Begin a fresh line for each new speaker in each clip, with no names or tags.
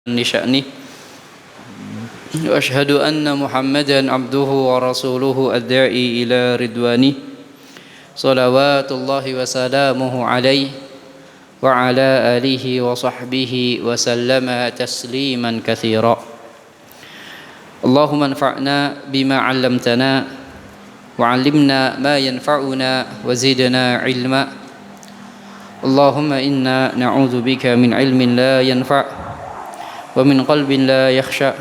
لشأنه وأشهد أن محمدا عبده ورسوله الداعي إلى رضوانه صلوات الله وسلامه عليه وعلى آله وصحبه وسلم تسليما كثيرا اللهم انفعنا بما علمتنا وعلمنا ما ينفعنا وزدنا علما اللهم إنا نعوذ بك من علم لا ينفع ومن قلب لا يخشع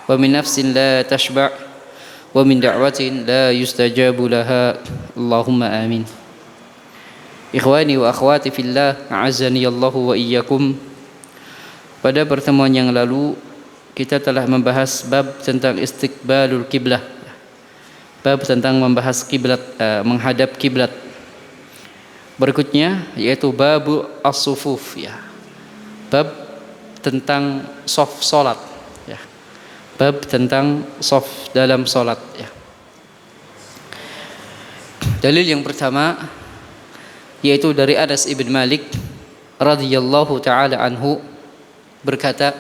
ومن نفس لا تشبع ومن دعوة لا يستجاب لها اللهم آمين. Ikhwani wa akhwati fillah, a'azzani Allahu wa iyyakum. Pada pertemuan yang lalu kita telah membahas bab tentang istiqbalul kiblah. Bab tentang membahas kiblat, menghadap kiblat. Berikutnya yaitu bab as-sufuf ya. Bab tentang shaf salat ya. Bab tentang shaf dalam salat ya. Dalil yang pertama yaitu dari Anas ibn Malik radhiyallahu taala anhu berkata,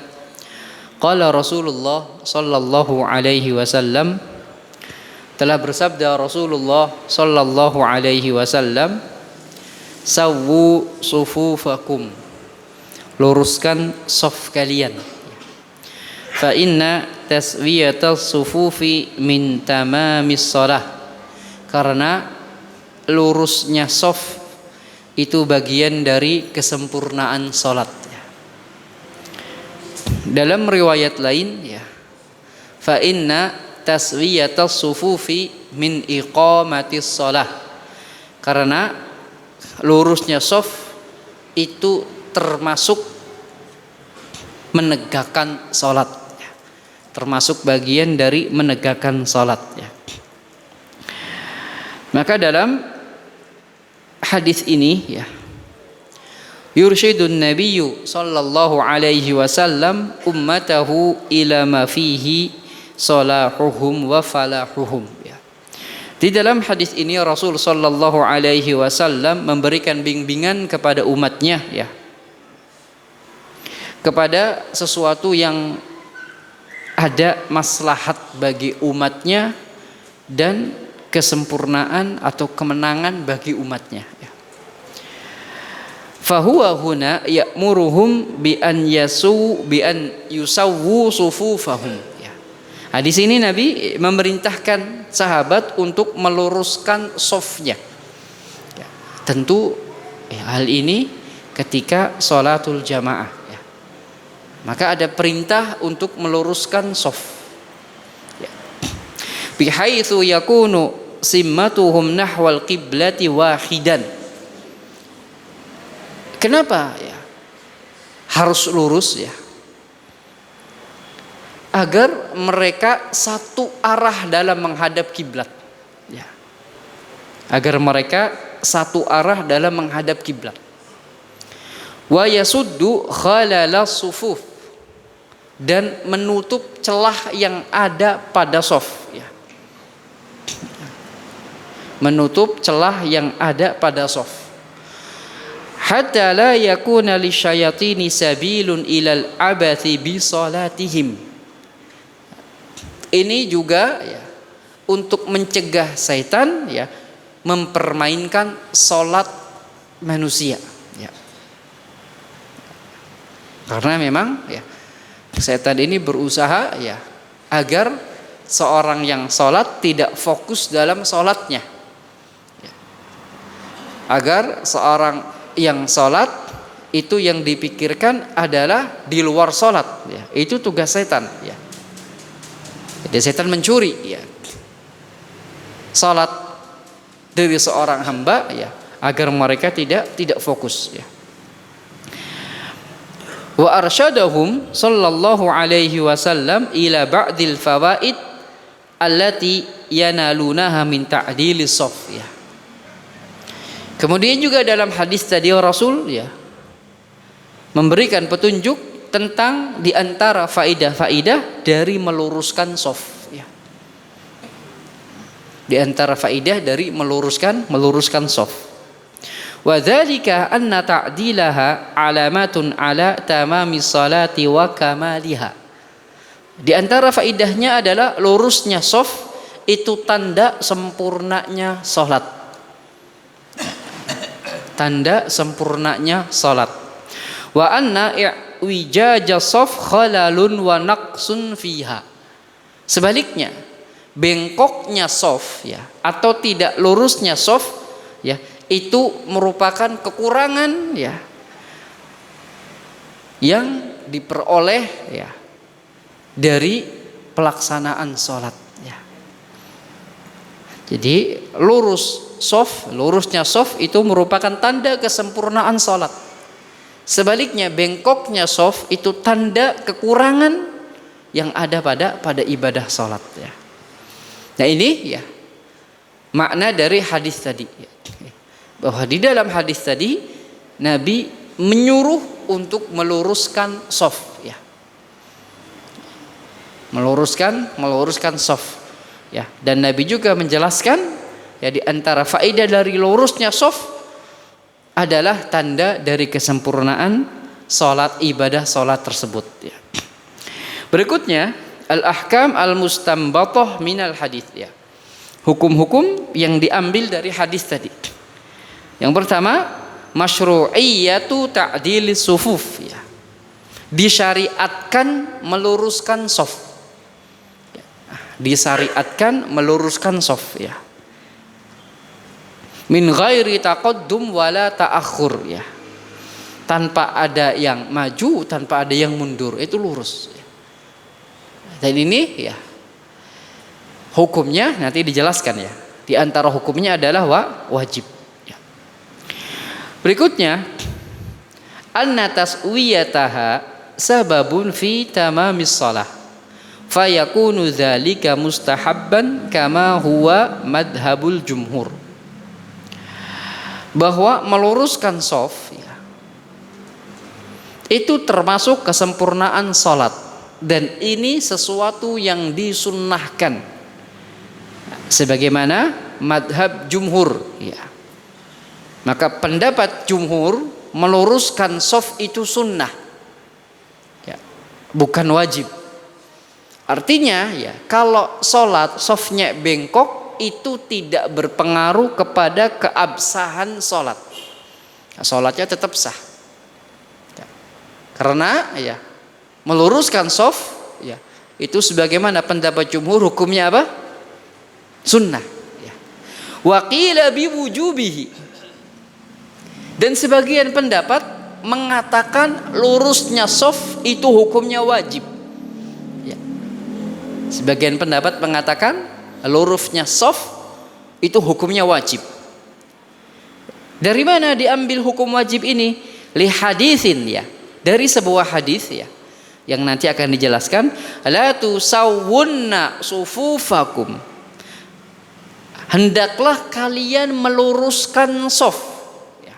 qala Rasulullah sallallahu alaihi wasallam, telah bersabda Rasulullah sallallahu alaihi wasallam, sawwu sufufakum, luruskan shaf kalian. Fa inna taswiyatas sufufi min tamamis shalah, karena lurusnya shaf itu bagian dari kesempurnaan salat. Dalam riwayat lain ya, fa inna taswiyatas sufufi min iqamatis shalah, karena lurusnya shaf itu termasuk menegakkan salat ya. Termasuk bagian dari menegakkan salat ya. Maka dalam hadis ini ya, yursyidun nabiyyu sallallahu alaihi wasallam ummatahu ila ma fihi salahuhum wa falahuhum ya. Di dalam hadis ini Rasul sallallahu alaihi wasallam memberikan bimbingan kepada umatnya ya, kepada sesuatu yang ada maslahat bagi umatnya dan kesempurnaan atau kemenangan bagi umatnya ya. Fahuwa huna ya'muruhum bi an yusawwu sufufahum ya. Nah, di sini Nabi memerintahkan sahabat untuk meluruskan shafnya ya. Tentu ya, hal ini ketika sholatul jamaah, maka ada perintah untuk meluruskan shaf ya. Bihaitsu yakunu simmatuhum nahwal qiblati wahidan. Kenapa ya harus lurus ya? Agar mereka satu arah dalam menghadap kiblat ya. Agar mereka satu arah dalam menghadap kiblat. Wa yasuddu khalala sufuf, dan menutup celah yang ada pada shaf ya. Menutup celah yang ada pada shaf. Hatta la yakuna lisyayatini sabilun ilal abathi bi salatihim. Ini juga ya untuk mencegah syaitan ya mempermainkan salat manusia ya. Karena memang ya setan ini berusaha ya agar seorang yang sholat tidak fokus dalam sholatnya ya. Agar seorang yang sholat itu yang dipikirkan adalah di luar sholat ya. Itu tugas setan ya. Jadi setan mencuri ya sholat dari seorang hamba ya, agar mereka tidak fokus ya. Wa arsyadahum sallallahu alaihi wasallam ila ba'dil fawaid allati yanalunaha min ta'dilis shaf ya. Kemudian juga dalam hadis tadi Rasul ya memberikan petunjuk tentang di antara faidah-faidah dari meluruskan shaf ya. Di antara faidah dari meluruskan shaf. Wa dzalika anna ta'dilaha alamatun ala tamami salati wa kamaliha. Di antara faidahnya adalah lurusnya shaf itu tanda sempurnanya salat. Tanda sempurnanya salat. Wa anna i'wijaja shaf khalalun wa naqsun fiha. Sebaliknya, bengkoknya shaf ya atau tidak lurusnya shaf ya itu merupakan kekurangan ya yang diperoleh ya dari pelaksanaan sholat ya. Jadi lurusnya shaf itu merupakan tanda kesempurnaan sholat. Sebaliknya bengkoknya shaf itu tanda kekurangan yang ada pada ibadah sholat ya. Nah ini ya makna dari hadis tadi ya. Bahwa di dalam hadis tadi Nabi menyuruh untuk meluruskan shaf ya. Meluruskan shaf ya. Dan Nabi juga menjelaskan ya di antara faedah dari lurusnya shaf adalah tanda dari kesempurnaan ibadah salat tersebut ya. Berikutnya al-ahkam al-mustanbatah minal hadis ya. Hukum-hukum yang diambil dari hadis tadi. Yang pertama, masyru'iyatu ta'dilis sufuf ya. Disyariatkan meluruskan shaf. Ya. Disyariatkan meluruskan shaf ya. Min ghairi taqaddum wala ta'akhur ya. Tanpa ada yang maju, tanpa ada yang mundur, itu lurus ya. Dan ini ya hukumnya nanti dijelaskan ya. Di antara hukumnya adalah wajib. Ya. Berikutnya, anna taswiyataha sababun fi tamamis shalah. Fayakunu dzalika mustahabban kama huwa madhabul jumhur. Bahwa meluruskan shaf ya, itu termasuk kesempurnaan salat. Dan ini sesuatu yang disunnahkan sebagaimana madhab jumhur ya. Maka pendapat jumhur meluruskan shaf itu sunnah ya, bukan wajib. Artinya ya kalau sholat shafnya bengkok itu tidak berpengaruh kepada keabsahan sholat. Sholatnya tetap sah ya. Karena ya meluruskan shaf ya itu sebagaimana pendapat jumhur hukumnya apa? Sunnah ya. Wa qila biwujubihi. Dan sebagian pendapat mengatakan lurusnya shaf itu hukumnya wajib ya. Sebagian pendapat mengatakan lurusnya shaf itu hukumnya wajib. Dari mana diambil hukum wajib ini? Li haditsin ya, dari sebuah hadis ya yang nanti akan dijelaskan, la tusawwunna sufufakum, hendaklah kalian meluruskan shaf ya.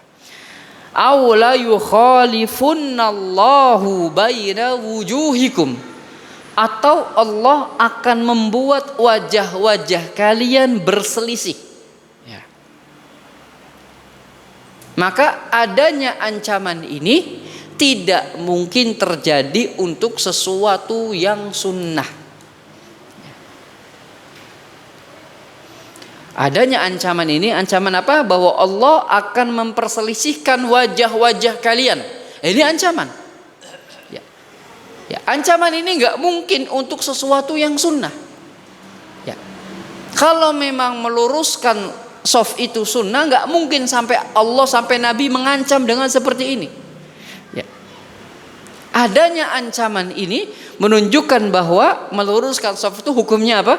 Aw la yukhalifunnallahu baina wujuhikum, atau Allah akan membuat wajah-wajah kalian berselisih ya. Maka adanya ancaman ini tidak mungkin terjadi untuk sesuatu yang sunnah. Adanya ancaman ini, ancaman apa? Bahwa Allah akan memperselisihkan wajah-wajah kalian. Ini ancaman. Ya. Ya, ancaman ini nggak mungkin untuk sesuatu yang sunnah. Ya. Kalau memang meluruskan shaf itu sunnah, nggak mungkin sampai Allah sampai Nabi mengancam dengan seperti ini. Adanya ancaman ini menunjukkan bahwa meluruskan shaf itu hukumnya apa?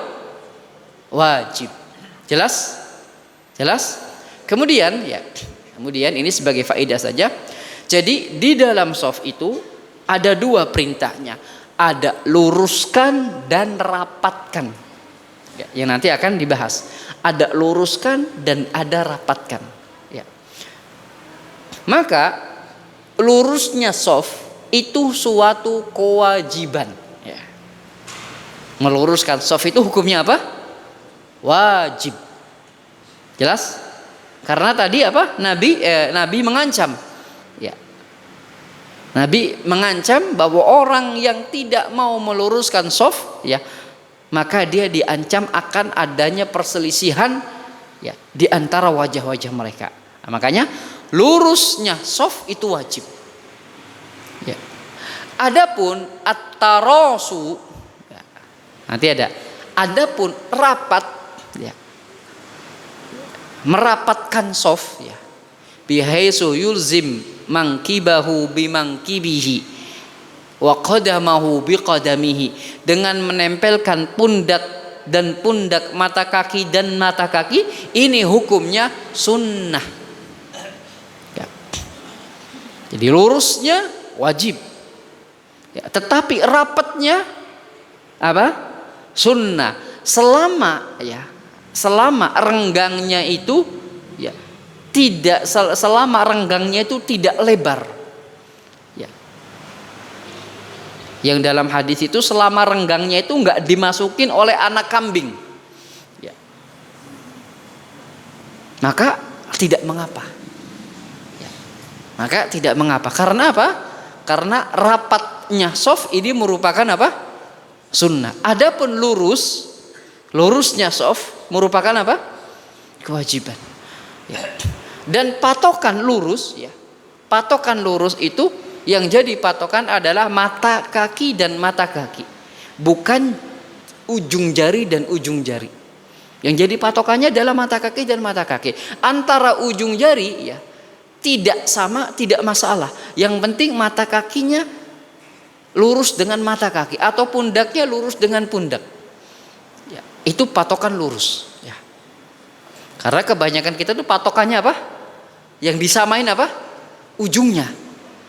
Wajib. Jelas? Jelas? Kemudian ini sebagai faedah saja. Jadi di dalam shaf itu ada dua perintahnya. Ada luruskan dan rapatkan. Ya, yang nanti akan dibahas. Ada luruskan dan ada rapatkan. Ya. Maka lurusnya shaf itu suatu kewajiban ya. Meluruskan shaf itu hukumnya apa? Wajib. Jelas? Karena tadi apa? Nabi mengancam. Ya. Nabi mengancam bahwa orang yang tidak mau meluruskan shaf, ya, maka dia diancam akan adanya perselisihan, ya, di antara wajah-wajah mereka. Nah, makanya lurusnya shaf itu wajib. Ya. Adapun at-tarasu, ya, nanti ada. Adapun rapat, ya, merapatkan shaf, ya, bihaisu yulzim mangkibahu bimangkibihi wa qadamahu biqadamihi, dengan menempelkan pundak dan pundak, mata kaki dan mata kaki, ini hukumnya sunnah. Ya. Jadi lurusnya wajib, ya, tetapi rapatnya apa? Sunnah, selama, ya, selama renggangnya itu, ya, tidak, selama renggangnya itu tidak lebar, ya. Yang dalam hadis itu selama renggangnya itu nggak dimasukin oleh anak kambing, ya, maka tidak mengapa, ya. Maka tidak mengapa. Karena apa? Karena rapatnya shaf ini merupakan apa? Sunnah. Adapun lurusnya shaf merupakan apa? Kewajiban. Ya. Dan patokan lurus, ya, patokan lurus itu yang jadi patokan adalah mata kaki dan mata kaki, bukan ujung jari dan ujung jari. Yang jadi patokannya adalah mata kaki dan mata kaki. Antara ujung jari, ya, tidak sama, tidak masalah. Yang penting mata kakinya lurus dengan mata kaki atau pundaknya lurus dengan pundak. Ya, itu patokan lurus, ya. Karena kebanyakan kita tuh patokannya apa? Yang disamain apa? Ujungnya.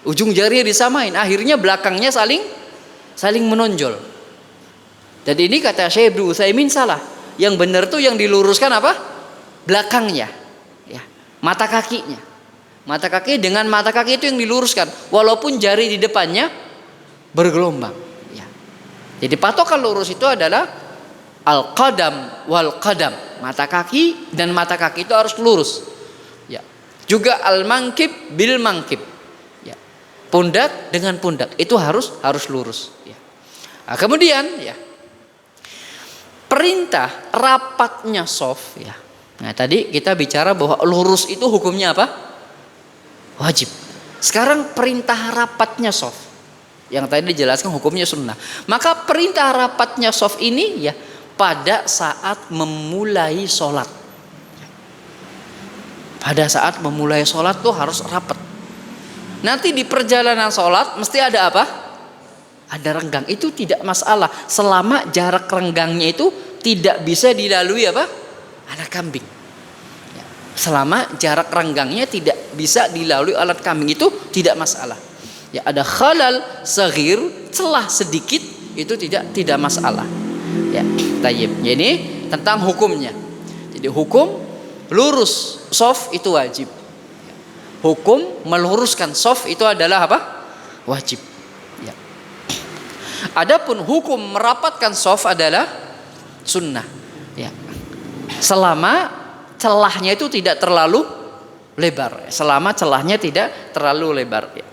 Ujung jarinya disamain, akhirnya belakangnya saling menonjol. Dan ini kata Syekh Ibnu Utsaimin salah. Yang benar tuh yang diluruskan apa? Belakangnya, ya. Mata kakinya. Mata kaki dengan mata kaki itu yang diluruskan, walaupun jari di depannya bergelombang, ya. Jadi patokan lurus itu adalah al-qadam wal qadam, mata kaki dan mata kaki itu harus lurus, ya. Juga al-mangkib bil mangkib, ya. Pundak dengan pundak itu harus lurus, ya. Nah, kemudian, ya, perintah rapatnya shaf, ya. Nah, tadi kita bicara bahwa lurus itu hukumnya apa? Wajib. Sekarang perintah rapatnya shaf, yang tadi dijelaskan hukumnya sunnah. Maka perintah rapatnya shaf ini, ya, pada saat memulai sholat. Pada saat memulai sholat tuh harus rapat. Nanti di perjalanan sholat mesti ada apa? Ada renggang. Itu tidak masalah selama jarak renggangnya itu tidak bisa dilalui apa? Anak kambing. Ya. Selama jarak renggangnya tidak bisa dilalui alat kambing itu tidak masalah. Ya, ada khalal saghir, celah sedikit, itu tidak masalah. Ya, tayyib. Ini tentang hukumnya. Jadi hukum lurus shaf itu wajib. Hukum meluruskan shaf itu adalah apa? Wajib. Ya. Adapun hukum merapatkan shaf adalah sunnah. Ya. Selama celahnya itu tidak terlalu lebar. Selama celahnya tidak terlalu lebar. Ya.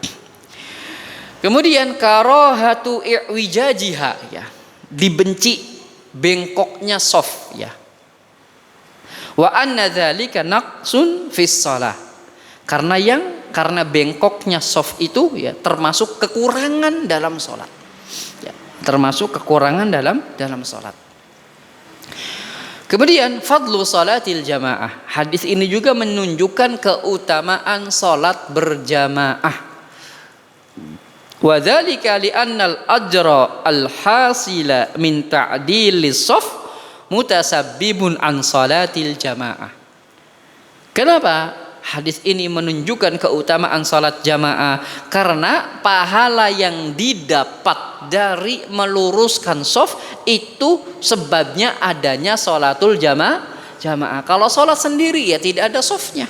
Kemudian karahatu i'wijajiha, ya. Dibenci bengkoknya shaf, ya. Wa anna dzalika naqsun fis shalah. Karena bengkoknya shaf itu, ya, termasuk kekurangan dalam salat. Ya, termasuk kekurangan dalam salat. Kemudian fadlu salatil jamaah. Hadis ini juga menunjukkan keutamaan salat berjamaah. Wa dzalika li annal ajra al hasila min ta'dilis shaf mutasabbibun an salatil jamaah. Kenapa hadis ini menunjukkan keutamaan salat jamaah? Karena pahala yang didapat dari meluruskan shaf itu sebabnya adanya salatul jamaah. Kalau salat sendiri, ya, tidak ada shafnya,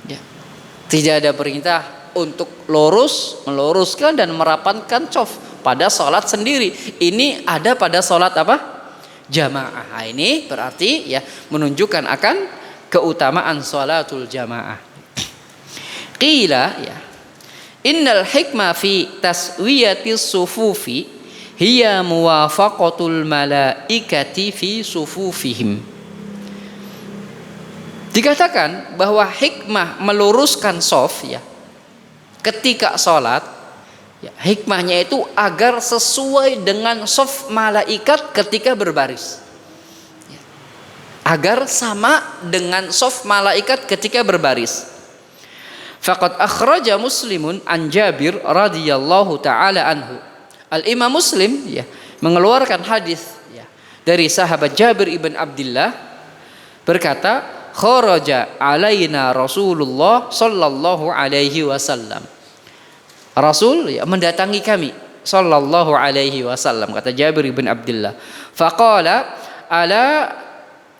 ya. Tidak ada perintah untuk meluruskan dan merapatkan shaf pada salat sendiri. Ini ada pada salat apa? Jamaah. Nah, ini berarti, ya, menunjukkan akan keutamaan salatul jamaah. Qila ya, innal hikmah fi taswiyatis sufufi hiya muwafaqatul malaikati fi sufufihim. Dikatakan bahwa hikmah meluruskan shaf ya ketika salat ya, hikmahnya itu agar sesuai dengan shaf malaikat ketika berbaris. Ya. Agar sama dengan shaf malaikat ketika berbaris. Faqad akhraja Muslimun an Jabir radhiyallahu taala anhu. Al-Imam Muslim ya mengeluarkan hadis ya dari sahabat Jabir ibn Abdullah berkata, kharaja alaina Rasulullah sallallahu alaihi wasallam. Rasul ya mendatangi kami sallallahu alaihi wasallam, kata Jabir ibn Abdullah. Faqala ala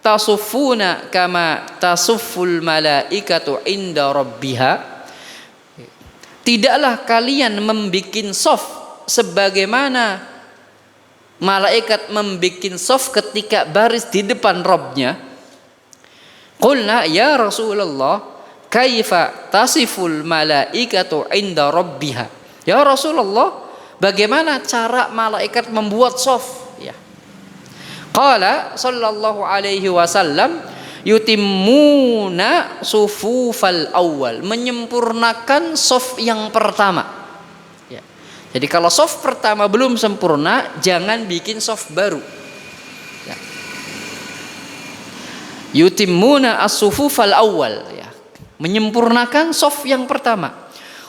tasuffuna kama tasufful malaikatu inda rabbiha. Tidaklah kalian membikin shaf sebagaimana malaikat membikin shaf ketika baris di depan Rabbnya. Qulna ya Rasulullah kaifa tasiful malaikatu inda rabbiha. Ya Rasulullah, bagaimana cara malaikat membuat shaf ya. Qala sallallahu alaihi wasallam yutimmuna sufufal awal, menyempurnakan shaf yang pertama ya. Jadi kalau shaf pertama belum sempurna, jangan bikin shaf baru ya. Yutimmuna as-sufufal awal ya, menyempurnakan shaf yang pertama.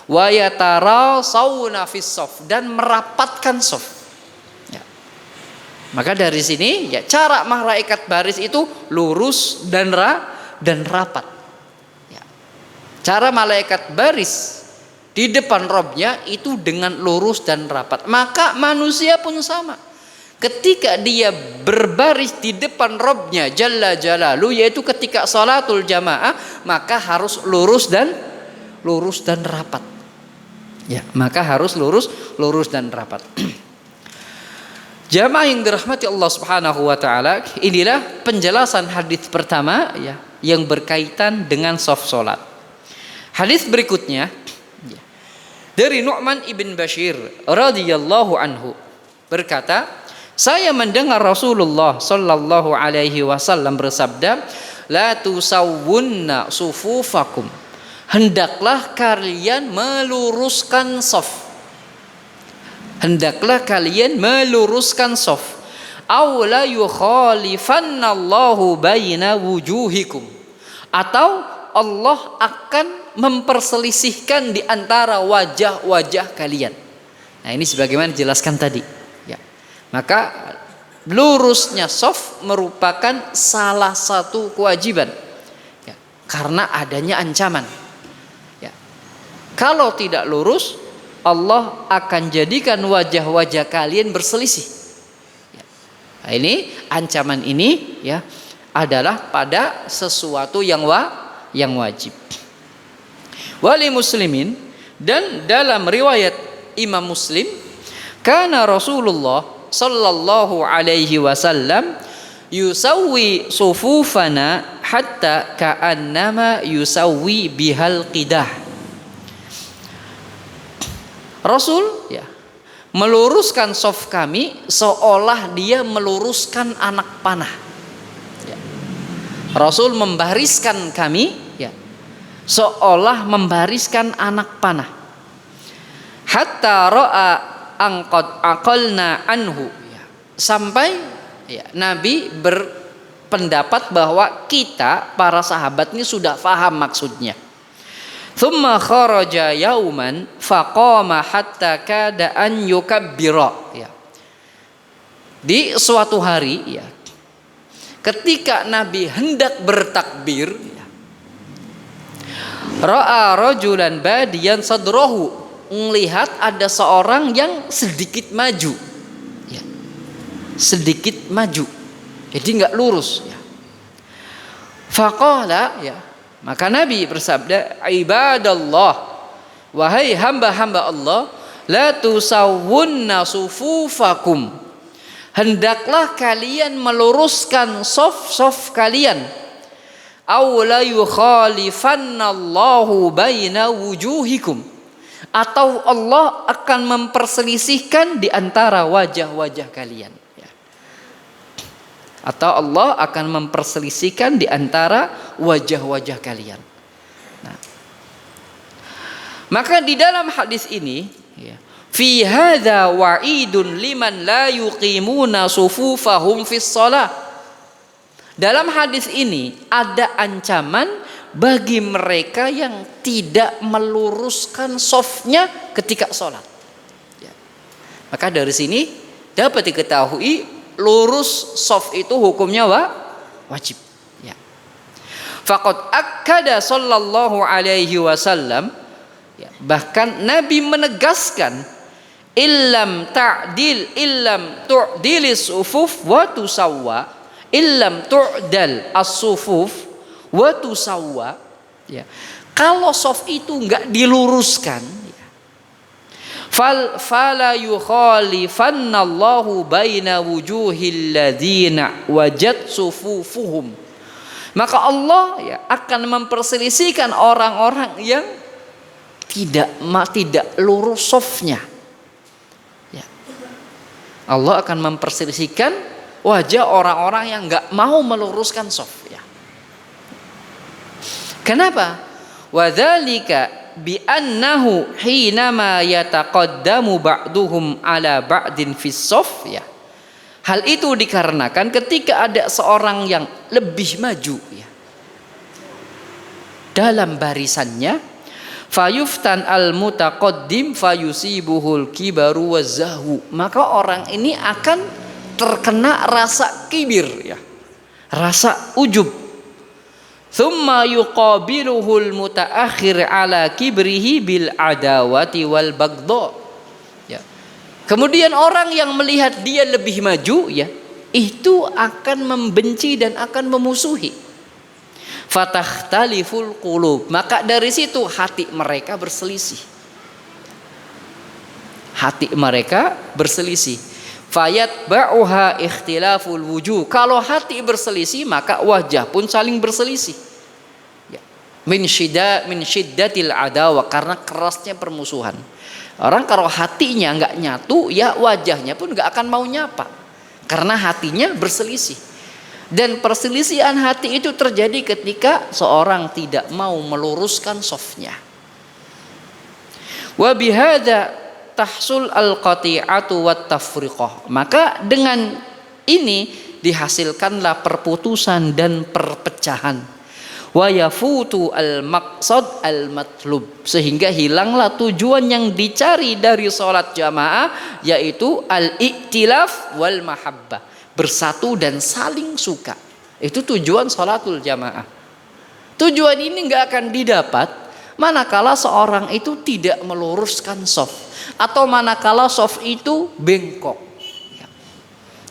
Wa yatarasawna fis shaf, dan merapatkan shaf. Maka dari sini ya cara malaikat baris itu lurus dan rapat. Ya. Cara malaikat baris di depan Robnya itu dengan lurus dan rapat. Maka manusia pun sama. Ketika dia berbaris di depan Robnya Jalla Jalalu, yaitu ketika salatul jamaah, maka harus lurus dan rapat. Ya, maka harus lurus dan rapat. Jamaah yang dirahmati Allah Subhanahu wa taala, inilah penjelasan hadis pertama ya yang berkaitan dengan shaf salat. Hadis berikutnya ya, dari Nu'man ibn Bashir radhiyallahu anhu berkata, saya mendengar Rasulullah sallallahu alaihi wasallam bersabda, la tusawwunna sufufakum, hendaklah kalian meluruskan shaf. Hendaklah kalian meluruskan shaf. Aw la yukhalifannallahu baina wujuhikum, atau Allah akan memperselisihkan di antara wajah-wajah kalian. Nah, ini sebagaimana dijelaskan tadi ya. Maka lurusnya shaf merupakan salah satu kewajiban ya, karena adanya ancaman ya. Kalau tidak lurus, Allah akan jadikan wajah-wajah kalian berselisih. Nah, ini ancaman ini ya adalah pada sesuatu yang wajib. Wali muslimin, dan dalam riwayat Imam Muslim, kana Rasulullah sallallahu alaihi wasallam yusawwi sufufana hatta ka'annama yusawwi bihal qidah. Rasul ya meluruskan shaf kami seolah dia meluruskan anak panah. Ya. Rasul membariskan kami ya seolah membariskan anak panah. Hatta ra'a angqad aqalna anhu ya. Sampai ya, Nabi berpendapat bahwa kita para sahabat ini sudah paham maksudnya. Thumma kharaja yauman faqama hatta kada an yukabbira ya. Di suatu hari ya, ketika Nabi hendak bertakbir ya, ra'a rajulan badiyan sadrahu, melihat ada seorang yang sedikit maju ya. Sedikit maju. Jadi enggak lurus ya. Faqala ya, maka Nabi bersabda, ibadallah, wahai hamba-hamba Allah, la tusawwunna sufufakum, hendaklah kalian meluruskan shaf-shaf kalian, aw la yukhalifannallahu baina wujuhikum, atau Allah akan memperselisihkan di antara wajah-wajah kalian, ya. Atau Allah akan memperselisihkan di antara wajah-wajah kalian. Nah, maka di dalam hadis ini, ya, fi hadza wa'idun liman la yuqimuna sufufahum fis shalah. Dalam hadis ini ada ancaman bagi mereka yang tidak meluruskan shafnya ketika sholat, ya. Maka dari sini dapat diketahui lurus shaf itu hukumnya wajib, ya. Faqad akkada sallallahu alaihi wasallam, ya, bahkan Nabi menegaskan illam tu'dilis sufuf wa tusawwa, illam tu'dal as-sufuf wa tusawwa, ya. Kalau shaf itu enggak diluruskan, ya, fala yukhalifannallahu baina wujuhil ladzina wajad sufufuhum, maka Allah, ya, akan memperselisihkan orang-orang yang tidak lurus shafnya, ya. Allah akan memperselisihkan wajah orang-orang yang enggak mau meluruskan shaf, ya. Kenapa? Wadzalika bi annahu hinama yataqaddamu ba'duhum ala ba'din fis shaf, ya. Hal itu dikarenakan ketika ada seorang yang lebih maju, ya, dalam barisannya, fayuftan al mutaqaddim fayusibuhul kibaru wazahwu, maka orang ini akan terkena rasa kibir, ya, rasa ujub. Thumma yuqabiluhul mutaakhir ala kibrihi bil adawati wal bagdha, ya. Kemudian orang yang melihat dia lebih maju, ya, itu akan membenci dan akan memusuhi. Fatahtaliful qulub, maka dari situ hati mereka berselisih. Hati mereka berselisih. Fayatba'uha ikhtilaful wujuh, kalau hati berselisih maka wajah pun saling berselisih, ya. Min syiddatil adawa, karena kerasnya permusuhan. Orang kalau hatinya enggak nyatu, ya wajahnya pun enggak akan mau nyapa, karena hatinya berselisih. Dan perselisihan hati itu terjadi ketika seorang tidak mau meluruskan shafnya. Wa bihadza tahsul al-qati'atu wat tafriqah, maka dengan ini dihasilkanlah perputusan dan perpecahan. Wa yafutu al-maqsad al-matlub, sehingga hilanglah tujuan yang dicari dari salat jamaah, yaitu al-i'tilaf wal mahabbah, bersatu dan saling suka. Itu tujuan salatul jamaah. Tujuan ini enggak akan didapat manakala seorang itu tidak meluruskan shaf, atau manakala shaf itu bengkok, ya.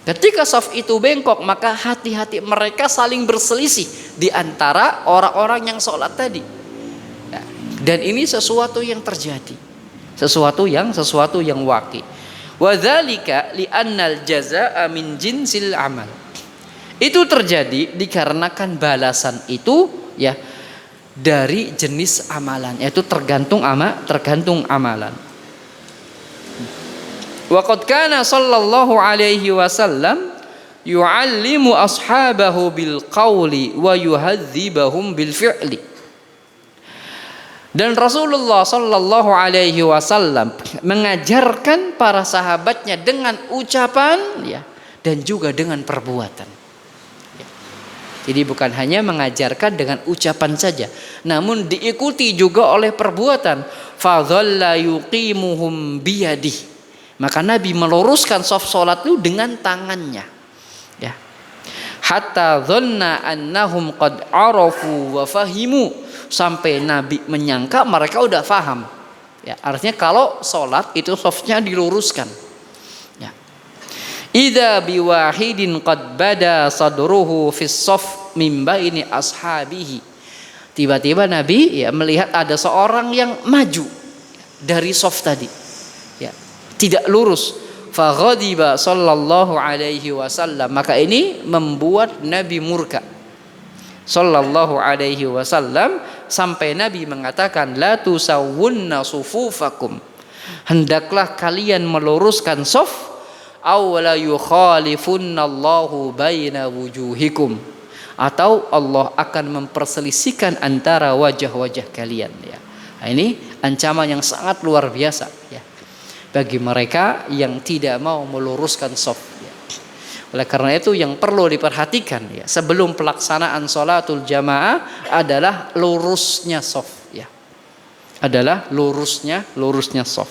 Ketika shaf itu bengkok, maka hati-hati mereka saling berselisih di antara orang-orang yang sholat tadi, ya. Dan ini sesuatu yang terjadi, sesuatu yang waqi'. Wadzalika li'annal jazaa'a min jinsil amal. Itu terjadi dikarenakan balasan itu, ya, dari jenis amalan, yaitu tergantung amalan. Wa qad kana sallallahu alaihi wasallam yu'allimu ashabahu bil qawli wa yuhadzibahum bil fi'li. Dan Rasulullah sallallahu alaihi wasallam mengajarkan para sahabatnya dengan ucapan, ya, dan juga dengan perbuatan, ya. Jadi bukan hanya mengajarkan dengan ucapan saja, namun diikuti juga oleh perbuatan. Fadhalla yuqimuhum biyadih, maka Nabi meluruskan shaf salat itu dengan tangannya, ya. Hatta dhanna annahum qad arafu wa fahimu, sampai Nabi menyangka mereka udah faham, ya. Artinya kalau salat itu shafnya diluruskan, ya. Idza biwahidin qad bada sadruhu fis shaf min baini ashabihi, tiba-tiba Nabi, ya, melihat ada seorang yang maju dari shaf tadi, ya, tidak lurus. Faghadiba sallallahu alaihi wasallam, maka ini membuat Nabi murka. sallallahu alaihi wasallam, sampai Nabi mengatakan la tusawwunna sufufakum, hendaklah kalian meluruskan saf, aw la yukhalifunnallahu baina wujuhikum, atau Allah akan memperselisihkan antara wajah-wajah kalian ya. Nah, ini ancaman yang sangat luar biasa ya bagi mereka yang tidak mau meluruskan saf ya. Oleh karena itu yang perlu diperhatikan ya sebelum pelaksanaan sholatul jamaah adalah lurusnya shaf ya. Adalah lurusnya shaf.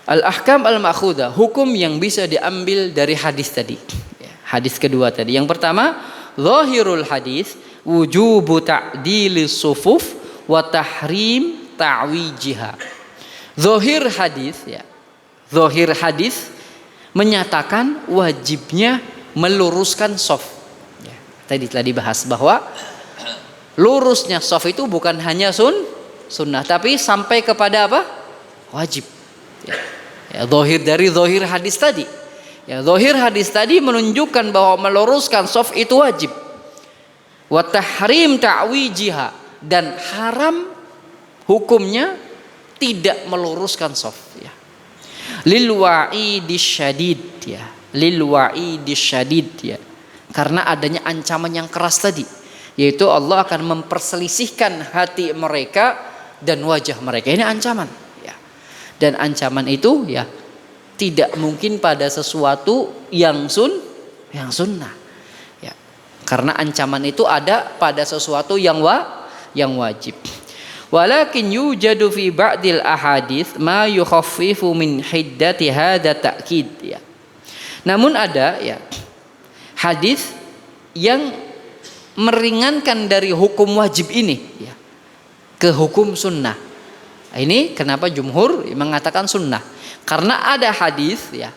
Al-ahkam al-ma'khudah, hukum yang bisa diambil dari hadis tadi. Ya, hadis kedua tadi. Yang pertama, zahirul hadis wujubu ta'dilis sufuf wa tahrim ta'wijiha. Zahir hadis ya. Zahir hadis menyatakan wajibnya meluruskan shaf. Ya, tadi telah dibahas bahwa lurusnya shaf itu bukan hanya sunnah, tapi sampai kepada apa? Wajib. Ya, zahir dari zahir hadis tadi. Ya, zahir hadis tadi menunjukkan bahwa meluruskan shaf itu wajib. Wa tahrim ta'wijiha, dan haram hukumnya tidak meluruskan shaf ya. Lil wa'idis syadid ya, lil wa'idis syadid ya, karena adanya ancaman yang keras tadi, yaitu Allah akan memperselisihkan hati mereka dan wajah mereka. Ini ancaman ya, dan ancaman itu ya tidak mungkin pada sesuatu yang sunnah ya, karena ancaman itu ada pada sesuatu yang wajib. Walakin yujadu fi ba'dil ahadits ma yukhaffifu min hiddati hadza ta'kid ya. Namun ada ya hadis yang meringankan dari hukum wajib ini ya ke hukum sunnah. Ini kenapa jumhur mengatakan sunnah? Karena ada hadis ya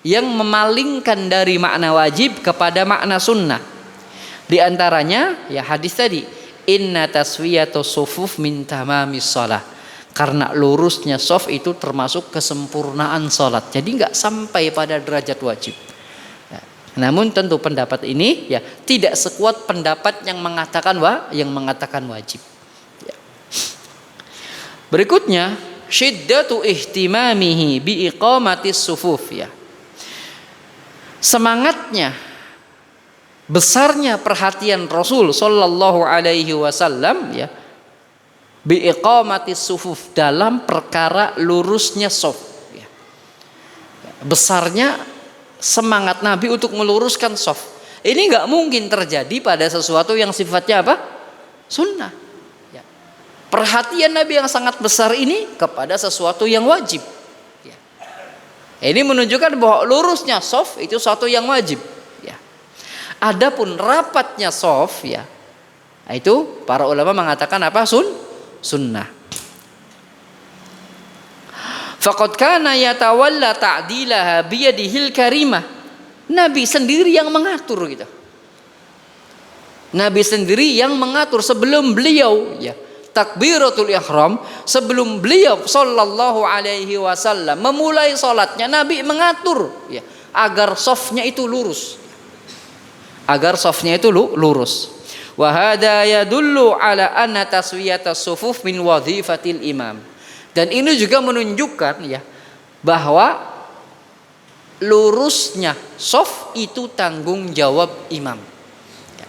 yang memalingkan dari makna wajib kepada makna sunnah. Di antaranya ya hadis tadi, inna taswiyatus sufuf min tamamis shalah, karena lurusnya shaf itu termasuk kesempurnaan salat. Jadi enggak sampai pada derajat wajib. Ya. Namun tentu pendapat ini ya tidak sekuat pendapat yang mengatakan wajib. Ya. Berikutnya, syiddatu ihtimamihi bi iqamatis sufuf ya. Semangatnya, besarnya perhatian Rasul sallallahu alaihi wasallam ya bi iqamatis sufuf, dalam perkara lurusnya shaf ya. Besarnya semangat Nabi untuk meluruskan shaf. Ini enggak mungkin terjadi pada sesuatu yang sifatnya apa? Sunnah. Ya. Perhatian Nabi yang sangat besar ini kepada sesuatu yang wajib. Ya. Ini menunjukkan bahwa lurusnya shaf itu sesuatu yang wajib. Adapun rapatnya shaf ya, itu para ulama mengatakan apa? Sunnah. Faqad kana yatawalla ta'dilaha biyadihil karimah. Nabi sendiri yang mengatur gitu. Nabi sendiri yang mengatur sebelum beliau ya takbiratul ihram, sebelum beliau sallallahu alaihi wasallam memulai salatnya, Nabi mengatur ya agar shafnya itu lurus. Agar shafnya itu lurus. Wa hadza yadullu ala anna taswiyatas sufuf min wadhifatil imam. Dan ini juga menunjukkan ya bahwa lurusnya shaf itu tanggung jawab imam. Ya.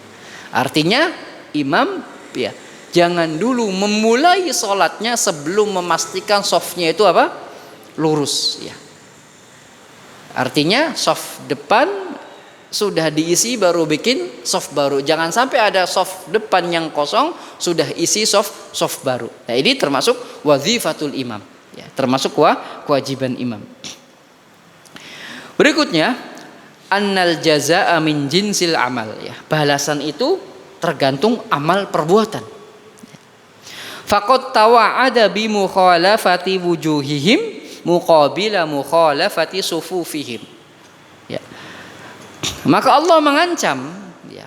Artinya imam ya jangan dulu memulai salatnya sebelum memastikan shafnya itu apa? Lurus ya. Artinya shaf depan sudah diisi baru bikin shaf baru. Jangan sampai ada shaf depan yang kosong sudah isi shaf baru. Nah, ini termasuk wazifatul imam ya, termasuk kewajiban imam. Berikutnya, annal jazaa'a min jinsil amal ya. Balasan itu tergantung amal perbuatan. Faqad tawa'ada bi mukhalafati wujuhihim muqabila mukhalafati sufufihim. Ya. Maka Allah mengancam ya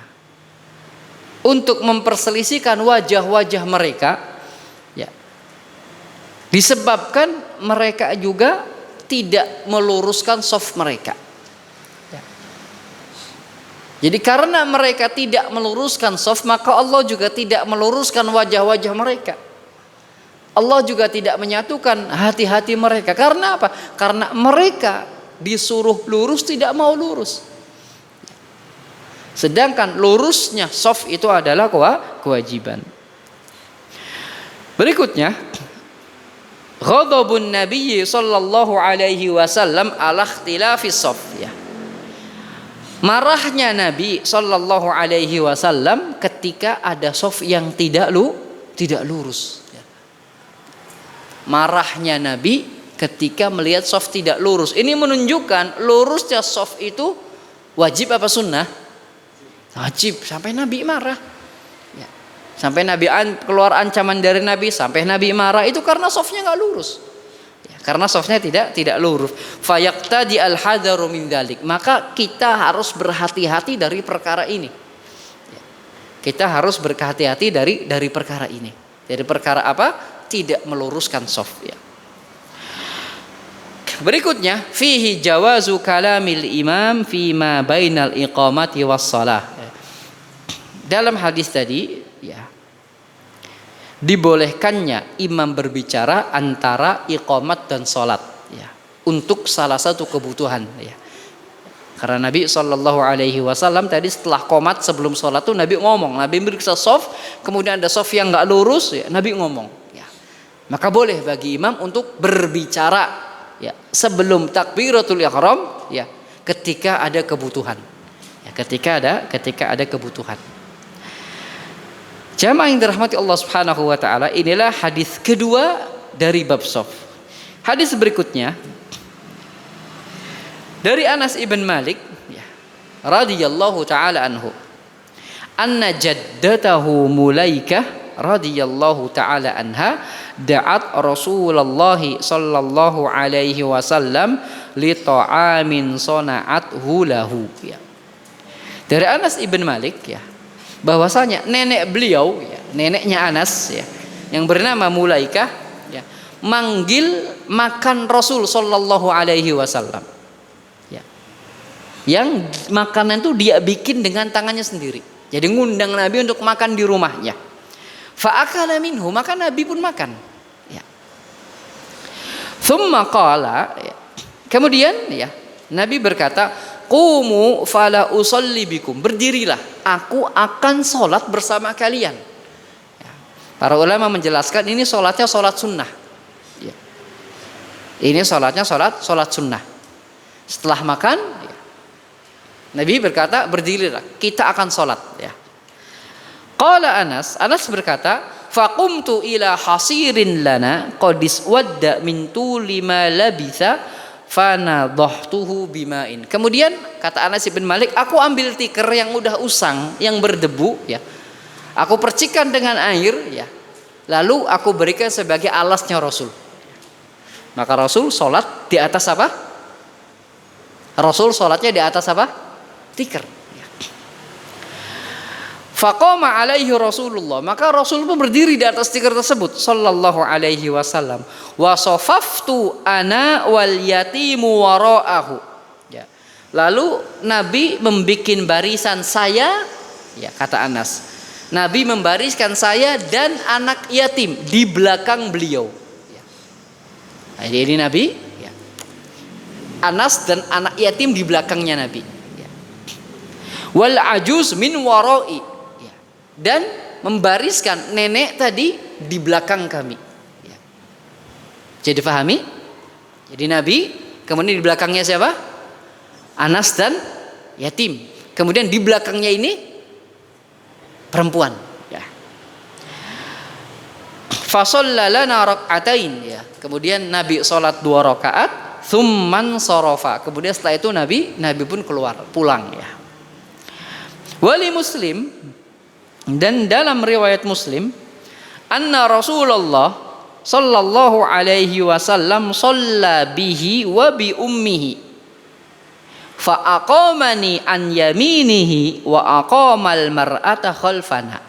untuk memperselisihkan wajah-wajah mereka ya, disebabkan mereka juga tidak meluruskan shaf mereka ya. Jadi karena mereka tidak meluruskan shaf, maka Allah juga tidak meluruskan wajah-wajah mereka. Allah juga tidak menyatukan hati-hati mereka. Karena apa? Karena mereka disuruh lurus tidak mau lurus. Sedangkan lurusnya shaf itu adalah kewajiban. Berikutnya, ghadabun Nabi sallallahu alaihi wasallam ala ikhtilafis shaf, ya. Marahnya Nabi sallallahu alaihi wasallam ketika ada shaf yang tidak lurus. Marahnya Nabi ketika melihat shaf tidak lurus. Ini menunjukkan lurusnya shaf itu wajib apa sunnah? Wajib. Sampai Nabi marah. Ya. Sampai Nabi keluar ancaman dari Nabi, sampai Nabi marah itu karena shafnya nggak lurus. Karena shafnya tidak lurus. Fayaqtadi al-hadaru min dzalik. Maka kita harus berhati-hati dari perkara ini. Kita harus berhati-hati dari perkara ini. Dari perkara apa? Tidak meluruskan shaf, ya. Berikutnya, fihi jawazu kalamil imam fi ma bainal iqamati was shalah. Dalam hadis tadi, ya, dibolehkannya imam berbicara antara iqamat dan sholat, ya, untuk salah satu kebutuhan, ya. Karena Nabi Shallallahu Alaihi Wasallam tadi setelah qomat sebelum sholat tuh Nabi ngomong, Nabi meriksa shaf, kemudian ada shaf yang nggak lurus, ya, Nabi ngomong, ya. Maka boleh bagi imam untuk berbicara, ya, sebelum takbiratul ihram, ya, ketika ada kebutuhan, ya, ketika ada kebutuhan. Jamaah yang dirahmati Allah Subhanahu wa taala, inilah hadis kedua dari bab shaf. Hadis berikutnya dari Anas ibn Malik, ya, radhiyallahu taala anhu, anna jaddatahu Mulaikah radhiyallahu taala anha da'at Rasulullah sallallahu alaihi wasallam li ta'amin sana'athu lahu, ya. Dari Anas ibn Malik, ya, bahwasanya nenek beliau, ya, neneknya Anas, ya, yang bernama Mulaikah, ya, manggil makan Rasul sallallahu alaihi wasallam, ya. Yang makanan itu dia bikin dengan tangannya sendiri. Jadi ngundang Nabi untuk makan di rumahnya. Fa akala minhu, maka Nabi pun makan, ya. Tsumma qala, ya, kemudian, ya, Nabi berkata, qumu fala usalli bikum, berdirilah, aku akan sholat bersama kalian, ya. Para ulama menjelaskan ini sholatnya sholat sunnah, ya. Ini sholatnya sholat sunnah. Setelah makan, ya, Nabi berkata, berdirilah, kita akan sholat, ya. Qala Anas berkata, faqumtu ila hasirin lana qadis wadda min tuli ma labitha fanadhahtuhu bima'in. Kemudian kata Anas bin Malik, aku ambil tikar yang udah usang, yang berdebu, ya. Aku percikan dengan air, ya. Lalu aku berikan sebagai alasnya Rasul. Maka Rasul sholat di atas apa? Rasul sholatnya di atas apa? Tikar. Ya. Faqama alaihi Rasulullah, maka Rasul pun berdiri di atas tikar tersebut sallallahu alaihi wasallam. Wa safaftu ana wal yatimu wara'ahu, ya. Lalu Nabi membikin barisan saya, ya, kata Anas, Nabi membariskan saya dan anak yatim di belakang beliau, ya. Nah, ini Nabi, ya, Anas dan anak yatim di belakangnya Nabi, ya. Wal ajuz min wara'i, dan membariskan nenek tadi di belakang kami, ya. Jadi pahami? Jadi Nabi, kemudian di belakangnya siapa? Anas dan yatim. Kemudian di belakangnya ini perempuan, ya. Fa shalla lana rak'atain, ya. Kemudian Nabi sholat 2 rakaat, tsumman sarafa. Kemudian setelah itu Nabi pun pulang, ya. Wali Muslim, dan dalam riwayat Muslim, anna Rasulullah sallallahu alaihi wasallam shalla bihi wa bi ummihi fa aqamani an yaminihi wa aqamal mar'ata khalfana.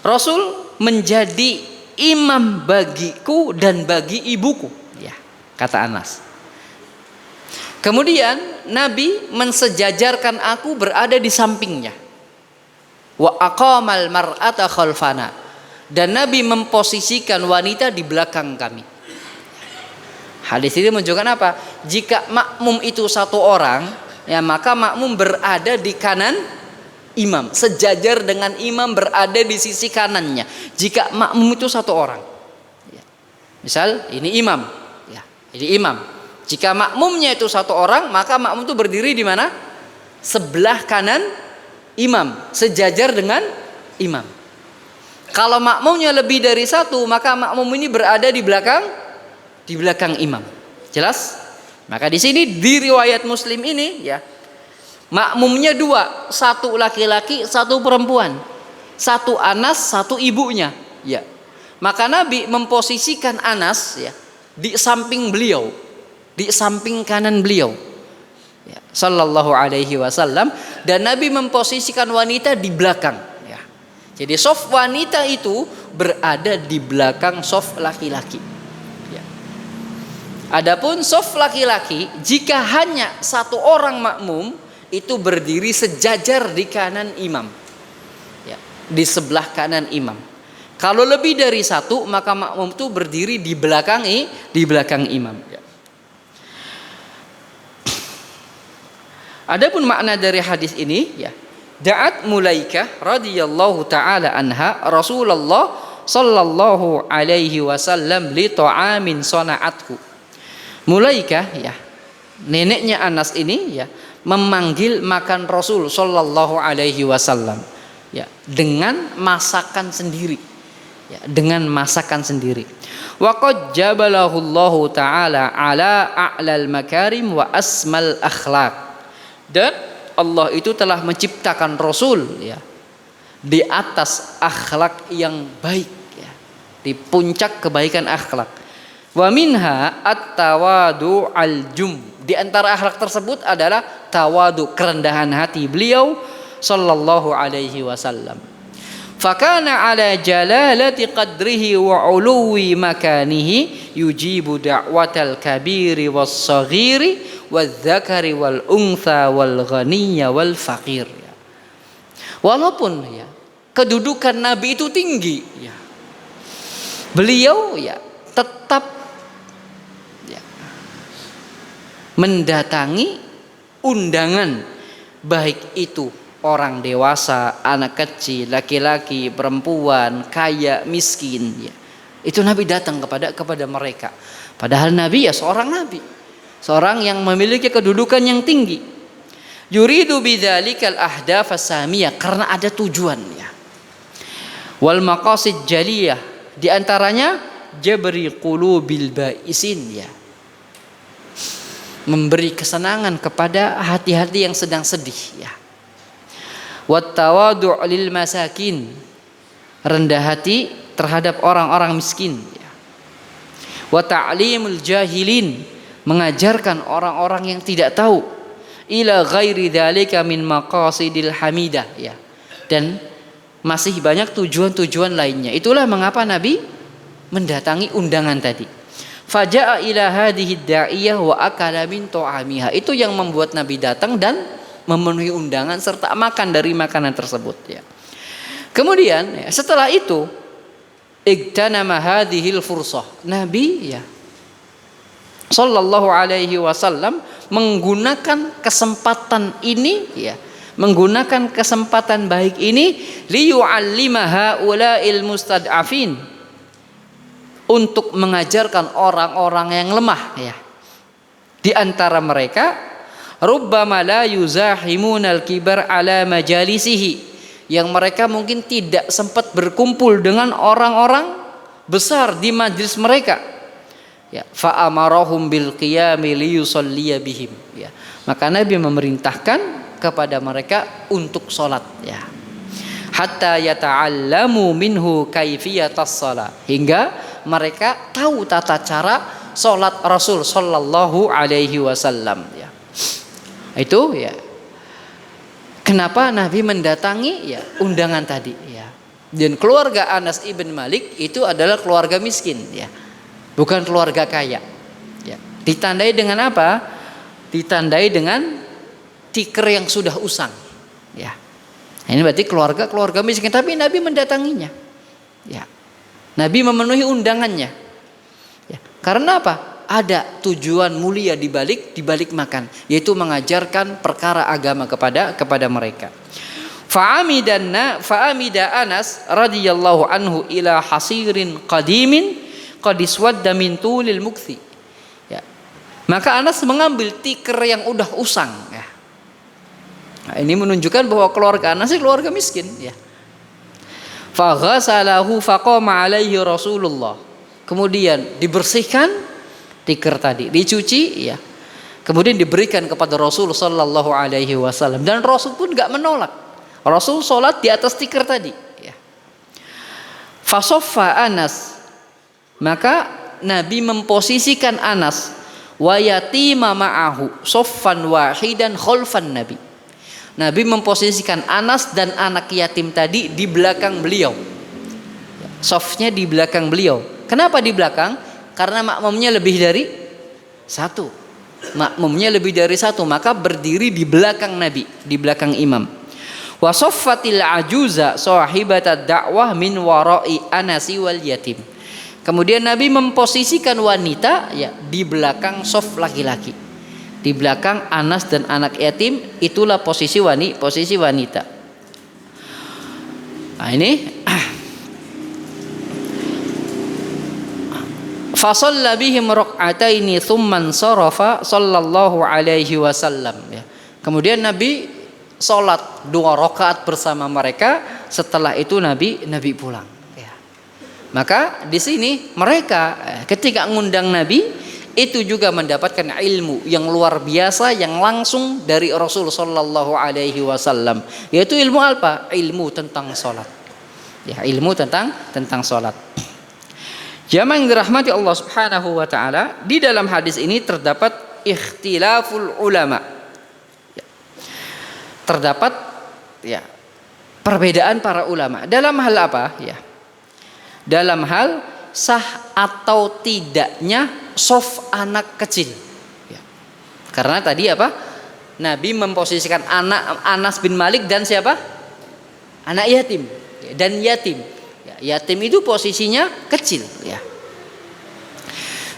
Rasul menjadi imam bagiku dan bagi ibuku, ya, kata Anas. Kemudian Nabi mensejajarkan aku berada di sampingnya. Wa aqamal mar'ata khalfana, dan Nabi memposisikan wanita di belakang kami. Hadis ini menunjukkan apa? Jika makmum itu satu orang, ya maka makmum berada di kanan imam, sejajar dengan imam berada di sisi kanannya. Jika makmum itu satu orang, ya. Misal ini imam, ya, ini imam. Jika makmumnya itu satu orang, maka makmum itu berdiri di mana? Sebelah kanan imam, sejajar dengan imam. Kalau makmumnya lebih dari satu, maka makmum ini berada di belakang imam. Jelas? Maka di sini di riwayat Muslim ini, ya, makmumnya dua, satu laki-laki, satu perempuan, satu Anas, satu ibunya. Ya, maka Nabi memposisikan Anas, ya, di samping beliau, di samping kanan beliau. Ya, Sallallahu Alaihi Wasallam, dan Nabi memposisikan wanita di belakang. Ya. Jadi soft wanita itu berada di belakang soft laki-laki. Ya. Adapun soft laki-laki, jika hanya satu orang makmum, itu berdiri sejajar di kanan imam. Ya, di sebelah kanan imam. Kalau lebih dari satu, maka makmum itu berdiri di belakang imam. Ya. Adapun makna dari hadis ini, ya, da'at Mulaikah radhiyallahu taala anha Rasulullah sallallahu alaihi wasallam li ta'amin sana'athu. Mulaikah, ya, neneknya Anas ini, ya, memanggil makan Rasul sallallahu alaihi wasallam, ya, dengan masakan sendiri. Ya, dengan masakan sendiri. Wa qad jabalahu Allah taala ala a'lal makarim wa asmal akhlaq. Dan Allah itu telah menciptakan Rasul, ya, di atas akhlak yang baik, ya, di puncak kebaikan akhlak. Wa minha at-tawadu al-jum. Di antara akhlak tersebut adalah tawadu, kerendahan hati beliau sallallahu alaihi wasallam. Fakana ala jalalati qadrihi wa uluwi makanihi yujibu da'watal kabiri was saghiri wadzakari wal untha wal ghaniyya wal faqir. Walaupun, ya, kedudukan Nabi itu tinggi, ya, beliau, ya, tetap, ya, mendatangi undangan, baik itu orang dewasa, anak kecil, laki-laki, perempuan, kaya, miskin, ya. Itu Nabi datang kepada mereka. Padahal Nabi, ya, seorang Nabi, seorang yang memiliki kedudukan yang tinggi. Yuridu bidzalikal ahdaf as-samiyah, karena ada tujuan, ya. Wal maqasid jaliyah, di antaranya jabri qulubil baisin, ya, memberi kesenangan kepada hati-hati yang sedang sedih, ya. Wat tawadu' lil masakin, rendah hati terhadap orang-orang miskin, ya. Wa ta'limul jahilin, mengajarkan orang-orang yang tidak tahu. Ila ghairi dzalika min maqasidil hamidah, ya. Dan masih banyak tujuan-tujuan lainnya. Itulah mengapa Nabi mendatangi undangan tadi. Faja'a ila hadhihi da'iyah wa akala min ta'amiha. Itu yang membuat Nabi datang dan memenuhi undangan serta makan dari makanan tersebut, ya. Kemudian, ya, setelah itu igtanama hadhil fursah. Nabi, ya, sallallahu alaihi wasallam menggunakan kesempatan ini, ya, menggunakan kesempatan baik ini liyu'allima haula'il mustad'afin, untuk mengajarkan orang-orang yang lemah, ya. Di antara mereka rubbama la yuzahimunal kibar ala majalisihi, yang mereka mungkin tidak sempat berkumpul dengan orang-orang besar di majlis mereka, ya. Fa amarahum bil qiyami liyusalliya bihim, ya. Maka Nabi memerintahkan kepada mereka untuk salat, ya. Hatta yata'allamu minhu kaifiyatas shalah, hingga mereka tahu tata cara salat Rasul sallallahu alaihi wasallam, ya. Itu, ya, kenapa Nabi mendatangi, ya, undangan tadi, ya. Dan keluarga Anas ibn Malik itu adalah keluarga miskin, ya, bukan keluarga kaya, ya. Ditandai dengan apa? ditandai dengan tikar yang sudah usang. Ya. Ini berarti keluarga miskin, tapi Nabi mendatanginya. Ya. Nabi memenuhi undangannya. Ya. Karena apa? Ada tujuan mulia di balik makan, yaitu mengajarkan perkara agama kepada mereka. Fa'amida Anas radhiyallahu anhu ila hasirin qadimin qad iswadda min tulil mukthi. Ya. Maka Anas mengambil tikar yang udah usang, ya. Nah, ini menunjukkan bahwa keluarga Anas keluarga miskin, ya. Fa ghasalahu faqama alaihi Rasulullah. Kemudian dibersihkan tikar tadi, dicuci, ya. Kemudian diberikan kepada Rasul sallallahu alaihi wasallam, dan Rasul pun enggak menolak. Rasul sholat di atas tikar tadi, ya. Fasoffa Anas, maka Nabi memposisikan Anas wa yatima ma'ahu soffan wahidan khalfan Nabi. Nabi memposisikan Anas dan anak yatim tadi di belakang beliau. Softnya di belakang beliau. Kenapa di belakang? Karena makmumnya lebih dari satu. Maka berdiri di belakang Nabi, di belakang imam. Wa soffatil ajuza sahibatad da'wah min wara'i Anasi wal yatim. Kemudian Nabi memposisikan wanita, ya, di belakang sof laki-laki, di belakang Anas dan anak yatim. Itulah posisi wanita. Nah, ini fa shalla bihim rak'ataini tsumma sarafa sallallahu alaihi wasallam, ya. Kemudian Nabi sholat 2 rakaat bersama mereka. Setelah itu Nabi pulang, ya. Maka di sini mereka ketika ngundang Nabi itu juga mendapatkan ilmu yang luar biasa yang langsung dari Rasul sallallahu alaihi wasallam, yaitu ilmu apa? Ilmu tentang sholat, ya, ilmu tentang sholat. Jamaah yang dirahmati Allah Subhanahu wa taala, di dalam hadis ini terdapat ikhtilaful ulama. Terdapat, ya, perbedaan para ulama dalam hal apa, ya? Dalam hal sah atau tidaknya sof anak kecil, ya. Karena tadi apa? Nabi memposisikan anak Anas bin Malik dan siapa? Anak yatim, ya, dan yatim. Ya, yatim itu posisinya kecil, ya.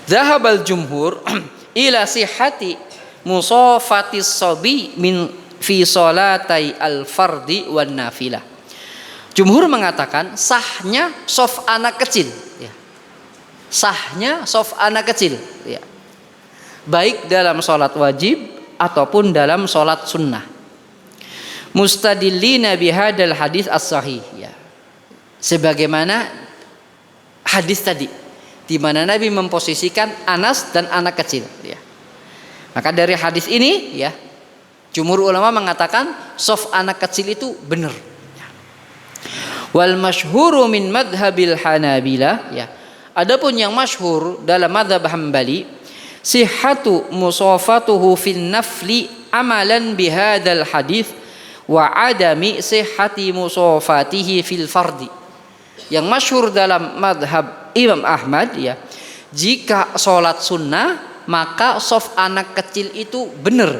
Zahabal jumhur ila sihhati musafatis sabi min fi sholatai al-fardi wan nafilah. Jumhur mengatakan sahnya sof anak kecil, ya. Sahnya sof anak kecil, ya. Baik dalam sholat wajib ataupun dalam sholat sunnah. Mustadillina bihadal hadis as-sahih, ya. Sebagaimana hadis tadi, di mana Nabi memposisikan Anas dan anak kecil, ya. Maka dari hadis ini, ya, jumhur ulama mengatakan sof anak kecil itu benar. Wal masyhuru min madhabil Hanabilah, ya. Adapun yang masyhur dalam madhab Hambali, sihhatu musafatuhu fin nafli amalan bihadal hadis wa adami sihhati musafatihi fil fardi. Yang masyhur dalam madhab Imam Ahmad, ya, jika sholat sunnah maka sof anak kecil itu benar,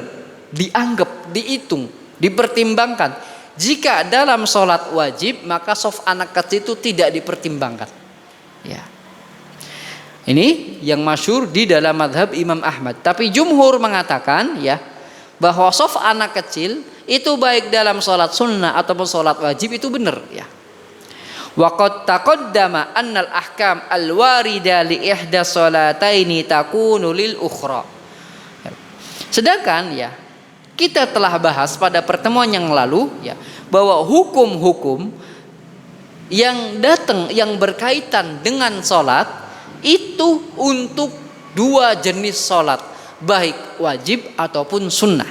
dianggap, dihitung, dipertimbangkan. Jika dalam sholat wajib maka sof anak kecil itu tidak dipertimbangkan, ya. Ini yang masyhur di dalam madhab Imam Ahmad. Tapi jumhur mengatakan, ya, bahwa sof anak kecil itu baik dalam sholat sunnah ataupun sholat wajib itu benar, ya. Wa qad taqaddama annal ahkam al-warida li ihda sholataini takunu lil ukhra. Sedangkan, ya, kita telah bahas pada pertemuan yang lalu, ya, bahwa hukum-hukum yang datang yang berkaitan dengan sholat itu untuk 2 jenis sholat, baik wajib ataupun sunnah.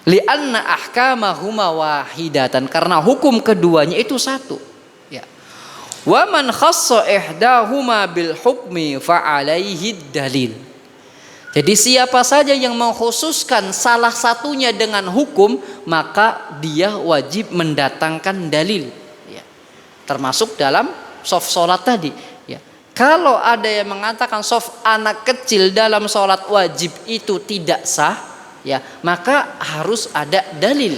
Li'anna ahkamahuma wahidatan, karena hukum keduanya itu satu, ya. Wa man khassa ihdahuma bil hukmi fa alaihi dalil. Jadi siapa saja yang mengkhususkan salah satunya dengan hukum, maka dia wajib mendatangkan dalil, ya. Termasuk dalam sof sholat tadi, ya. Kalau ada yang mengatakan soft anak kecil dalam sholat wajib itu tidak sah, ya, maka harus ada dalil.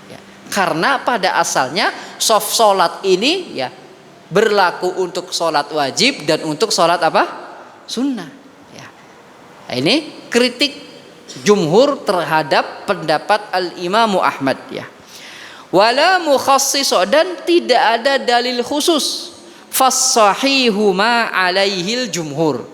Ya. Karena pada asalnya soft sholat ini ya berlaku untuk sholat wajib dan untuk sholat apa? Sunnah. Ya. Nah, ini kritik jumhur terhadap pendapat al-Imam Ahmad, ya. Wala mukhassiso, dan tidak ada dalil khusus. Fassahihu ma alaihil jumhur,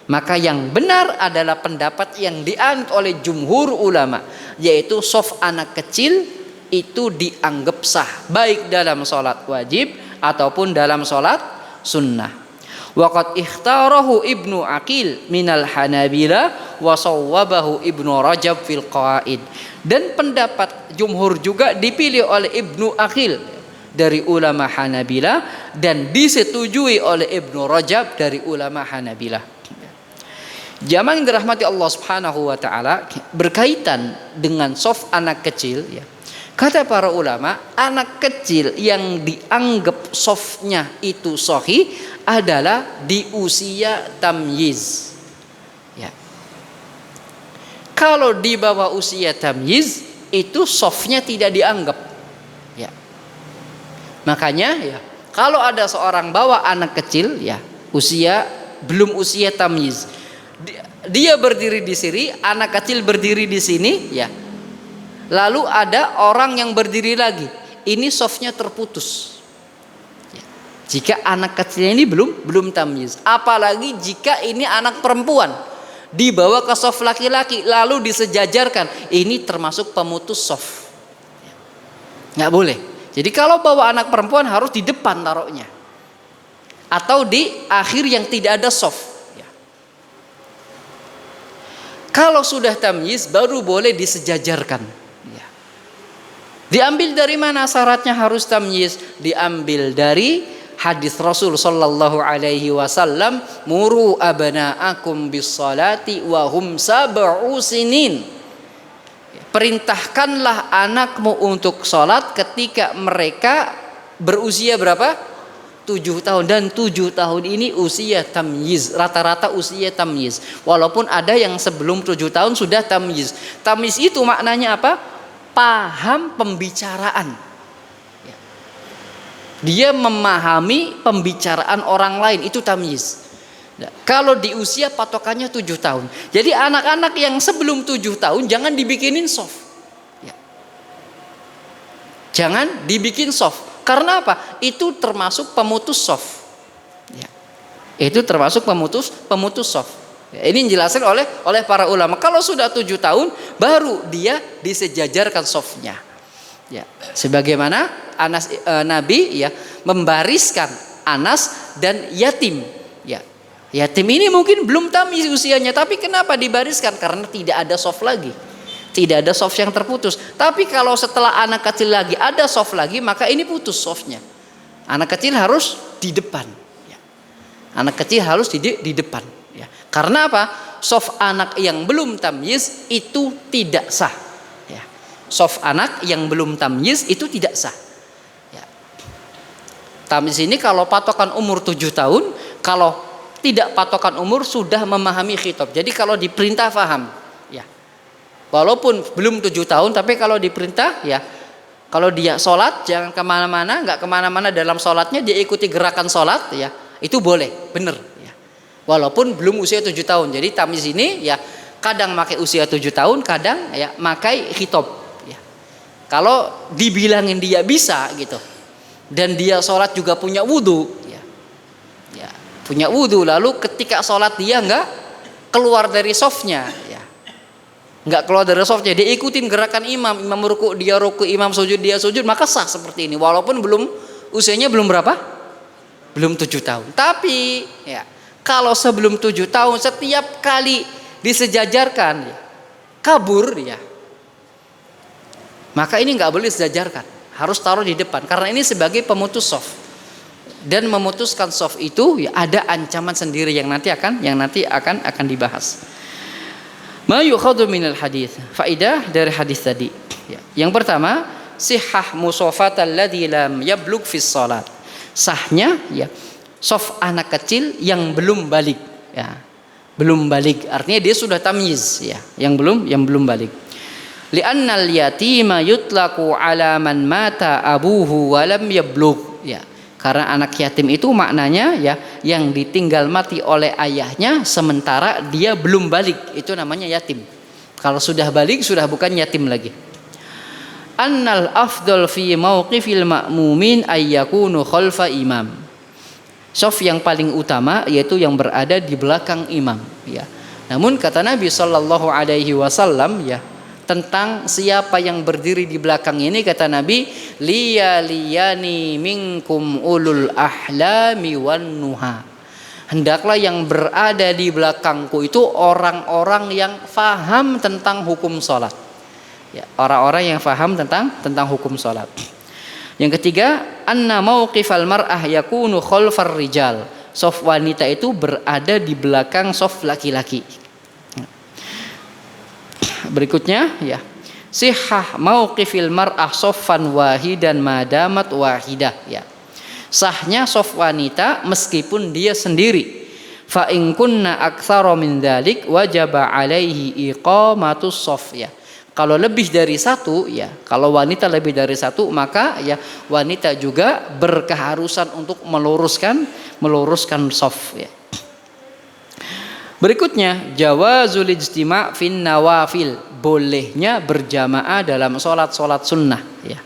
maka yang benar adalah pendapat yang dianut oleh jumhur ulama, yaitu soft anak kecil itu dianggap sah baik dalam sholat wajib ataupun dalam sholat sunnah. Waqad ikhtarahu Ibnu Aqil minal Hanabila wa sawwabahu Ibnu Rajab fil Qawaid, dan pendapat jumhur juga dipilih oleh Ibnu Aqil dari ulama Hanabila dan disetujui oleh Ibnu Rajab dari ulama Hanabila. Jamaah yang dirahmati Allah Subhanahu wa taala, berkaitan dengan soft anak kecil, ya. Kata para ulama, anak kecil yang dianggap softnya itu sahih adalah di usia tamyiz. Ya. Kalau di bawah usia tamyiz itu softnya tidak dianggap. Ya. Makanya ya, kalau ada seorang bawa anak kecil ya, belum usia tamyiz, dia berdiri di sini, anak kecil berdiri di sini ya. Lalu ada orang yang berdiri lagi, ini softnya terputus. Ya. Jika anak kecilnya ini belum tamyiz, apalagi jika ini anak perempuan dibawa ke soft laki-laki lalu disejajarkan, ini termasuk pemutus soft. Ya. Nggak boleh. Jadi kalau bawa anak perempuan harus di depan taruhnya, atau di akhir yang tidak ada soft. Ya. Kalau sudah tamyiz baru boleh disejajarkan. Ya. Diambil dari mana syaratnya harus tamyiz? Diambil dari hadis Rasul sallallahu alaihi wasallam, muru abna'akum bis salati wa hum sab'u sinin. Perintahkanlah anakmu untuk sholat ketika mereka berusia berapa? 7 tahun. Dan 7 tahun ini usia tamyiz, rata-rata usia tamyiz. Walaupun ada yang sebelum 7 tahun sudah tamyiz. Tamyiz itu maknanya apa? Paham pembicaraan. Dia memahami pembicaraan orang lain, itu tamyiz. Nah, kalau di usia patokannya 7 tahun. Jadi anak-anak yang sebelum 7 tahun jangan dibikinin soft. Ya. Jangan dibikin soft. Karena apa? Itu termasuk pemutus soft. Ya. Itu termasuk pemutus soft. Ya, ini dijelaskan oleh para ulama. Kalau sudah 7 tahun baru dia disejajarkan softnya. Ya. Sebagaimana Nabi ya membariskan Anas dan yatim. Ya. Yatim ini mungkin belum tamyiz usianya, tapi kenapa dibariskan? Karena tidak ada soft lagi, tidak ada soft yang terputus. Tapi kalau setelah anak kecil lagi ada soft lagi, maka ini putus softnya. Anak kecil harus di depan. Ya. Anak kecil harus di depan. Ya. Karena apa? Soft anak yang belum tamyiz itu tidak sah. Ya. Soft anak yang belum tamyiz itu tidak sah. Ya. Tamyiz ini kalau patokan umur 7 tahun, kalau tidak patokan umur sudah memahami khitab. Jadi kalau diperintah paham, ya. Walaupun belum 7 tahun, tapi kalau diperintah, ya. Kalau dia sholat jangan kemana-mana, nggak kemana-mana dalam sholatnya, dia ikuti gerakan sholat, ya. Itu boleh, bener. Ya. Walaupun belum usia 7 tahun. Jadi tamyiz ini, ya, kadang pakai usia 7 tahun, kadang ya pakai khitab. Ya. Kalau dibilangin dia bisa, gitu, dan dia sholat juga punya wudhu. Punya wudhu, lalu ketika sholat dia nggak keluar dari softnya, ya, nggak keluar dari softnya, dia ikutin gerakan imam ruku dia ruku, imam sujud dia sujud, maka sah seperti ini. Walaupun usianya belum berapa, belum 7 tahun. Tapi ya kalau sebelum 7 tahun setiap kali disejajarkan ya, kabur ya, maka ini nggak boleh disejajarkan, harus taruh di depan karena ini sebagai pemutus soft. Dan memutuskan soft itu ya ada ancaman sendiri yang nanti akan dibahas. Ma yukhadhu minal hadis. Faidah dari hadis tadi. Ya. Yang pertama, sihah musafatal ladzi lam yablugh fis shalat. Sahnya ya Sof anak kecil yang belum balik, ya. Belum balik artinya dia sudah tamyiz, ya. Yang belum balik. Li'annal yatima yutlaqu ala man mata abuhu wa lam yablugh, ya. Karena anak yatim itu maknanya ya yang ditinggal mati oleh ayahnya sementara dia belum balik, itu namanya yatim. Kalau sudah balik sudah bukan yatim lagi. Annal afdal fi mauqifil ma'mumin ayyakunu khalfa imam. Sof yang paling utama yaitu yang berada di belakang imam, ya. Namun kata Nabi sallallahu alaihi wasallam, ya, tentang siapa yang berdiri di belakang ini, kata Nabi, liyaliyani minkum ulul ahlami wan nuha. Hendaklah yang berada di belakangku itu orang-orang yang faham tentang hukum sholat, ya, orang-orang yang faham tentang hukum sholat. Yang ketiga, anna mauqifal mar'ah yakunu khalfar rijal. Sof wanita itu berada di belakang sof laki-laki. Berikutnya, ya, sihah mauqifil mar'ah soffan wahidan madamat wahidah, ya. Sahnya sof wanita meskipun dia sendiri. Fa in kunna aktsara min dzalik wajaba alaihi iqamatus sof, ya. Kalau lebih dari satu, ya, kalau wanita lebih dari satu, maka ya wanita juga berkeharusan untuk meluruskan sof, ya. Berikutnya, jawazul ijtima' fin nawafil, bolehnya berjamaah dalam sholat sunnah, ya.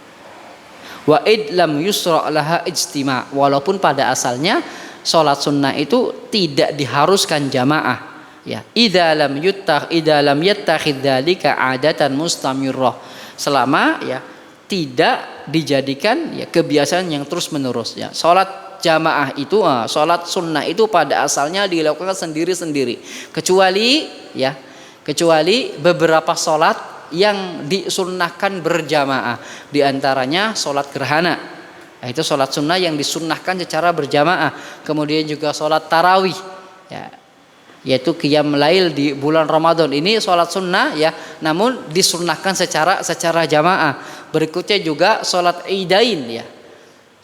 Wa id lam yusra' laha ijtima', walaupun pada asalnya sholat sunnah itu tidak diharuskan jamaah, ya. Idza lam yattakhidz dzalika 'adatan mustamirrah, selama ya tidak dijadikan ya kebiasaan yang terus menerus, ya. Sholat jamaah itu, sholat sunnah itu pada asalnya dilakukan sendiri-sendiri, kecuali beberapa sholat yang disunnahkan berjamaah, diantaranya sholat gerhana, itu sholat sunnah yang disunnahkan secara berjamaah. Kemudian juga sholat tarawih, ya, yaitu qiyam lail di bulan Ramadan, ini sholat sunnah, ya, namun disunnahkan secara jamaah. Berikutnya juga sholat idain, ya,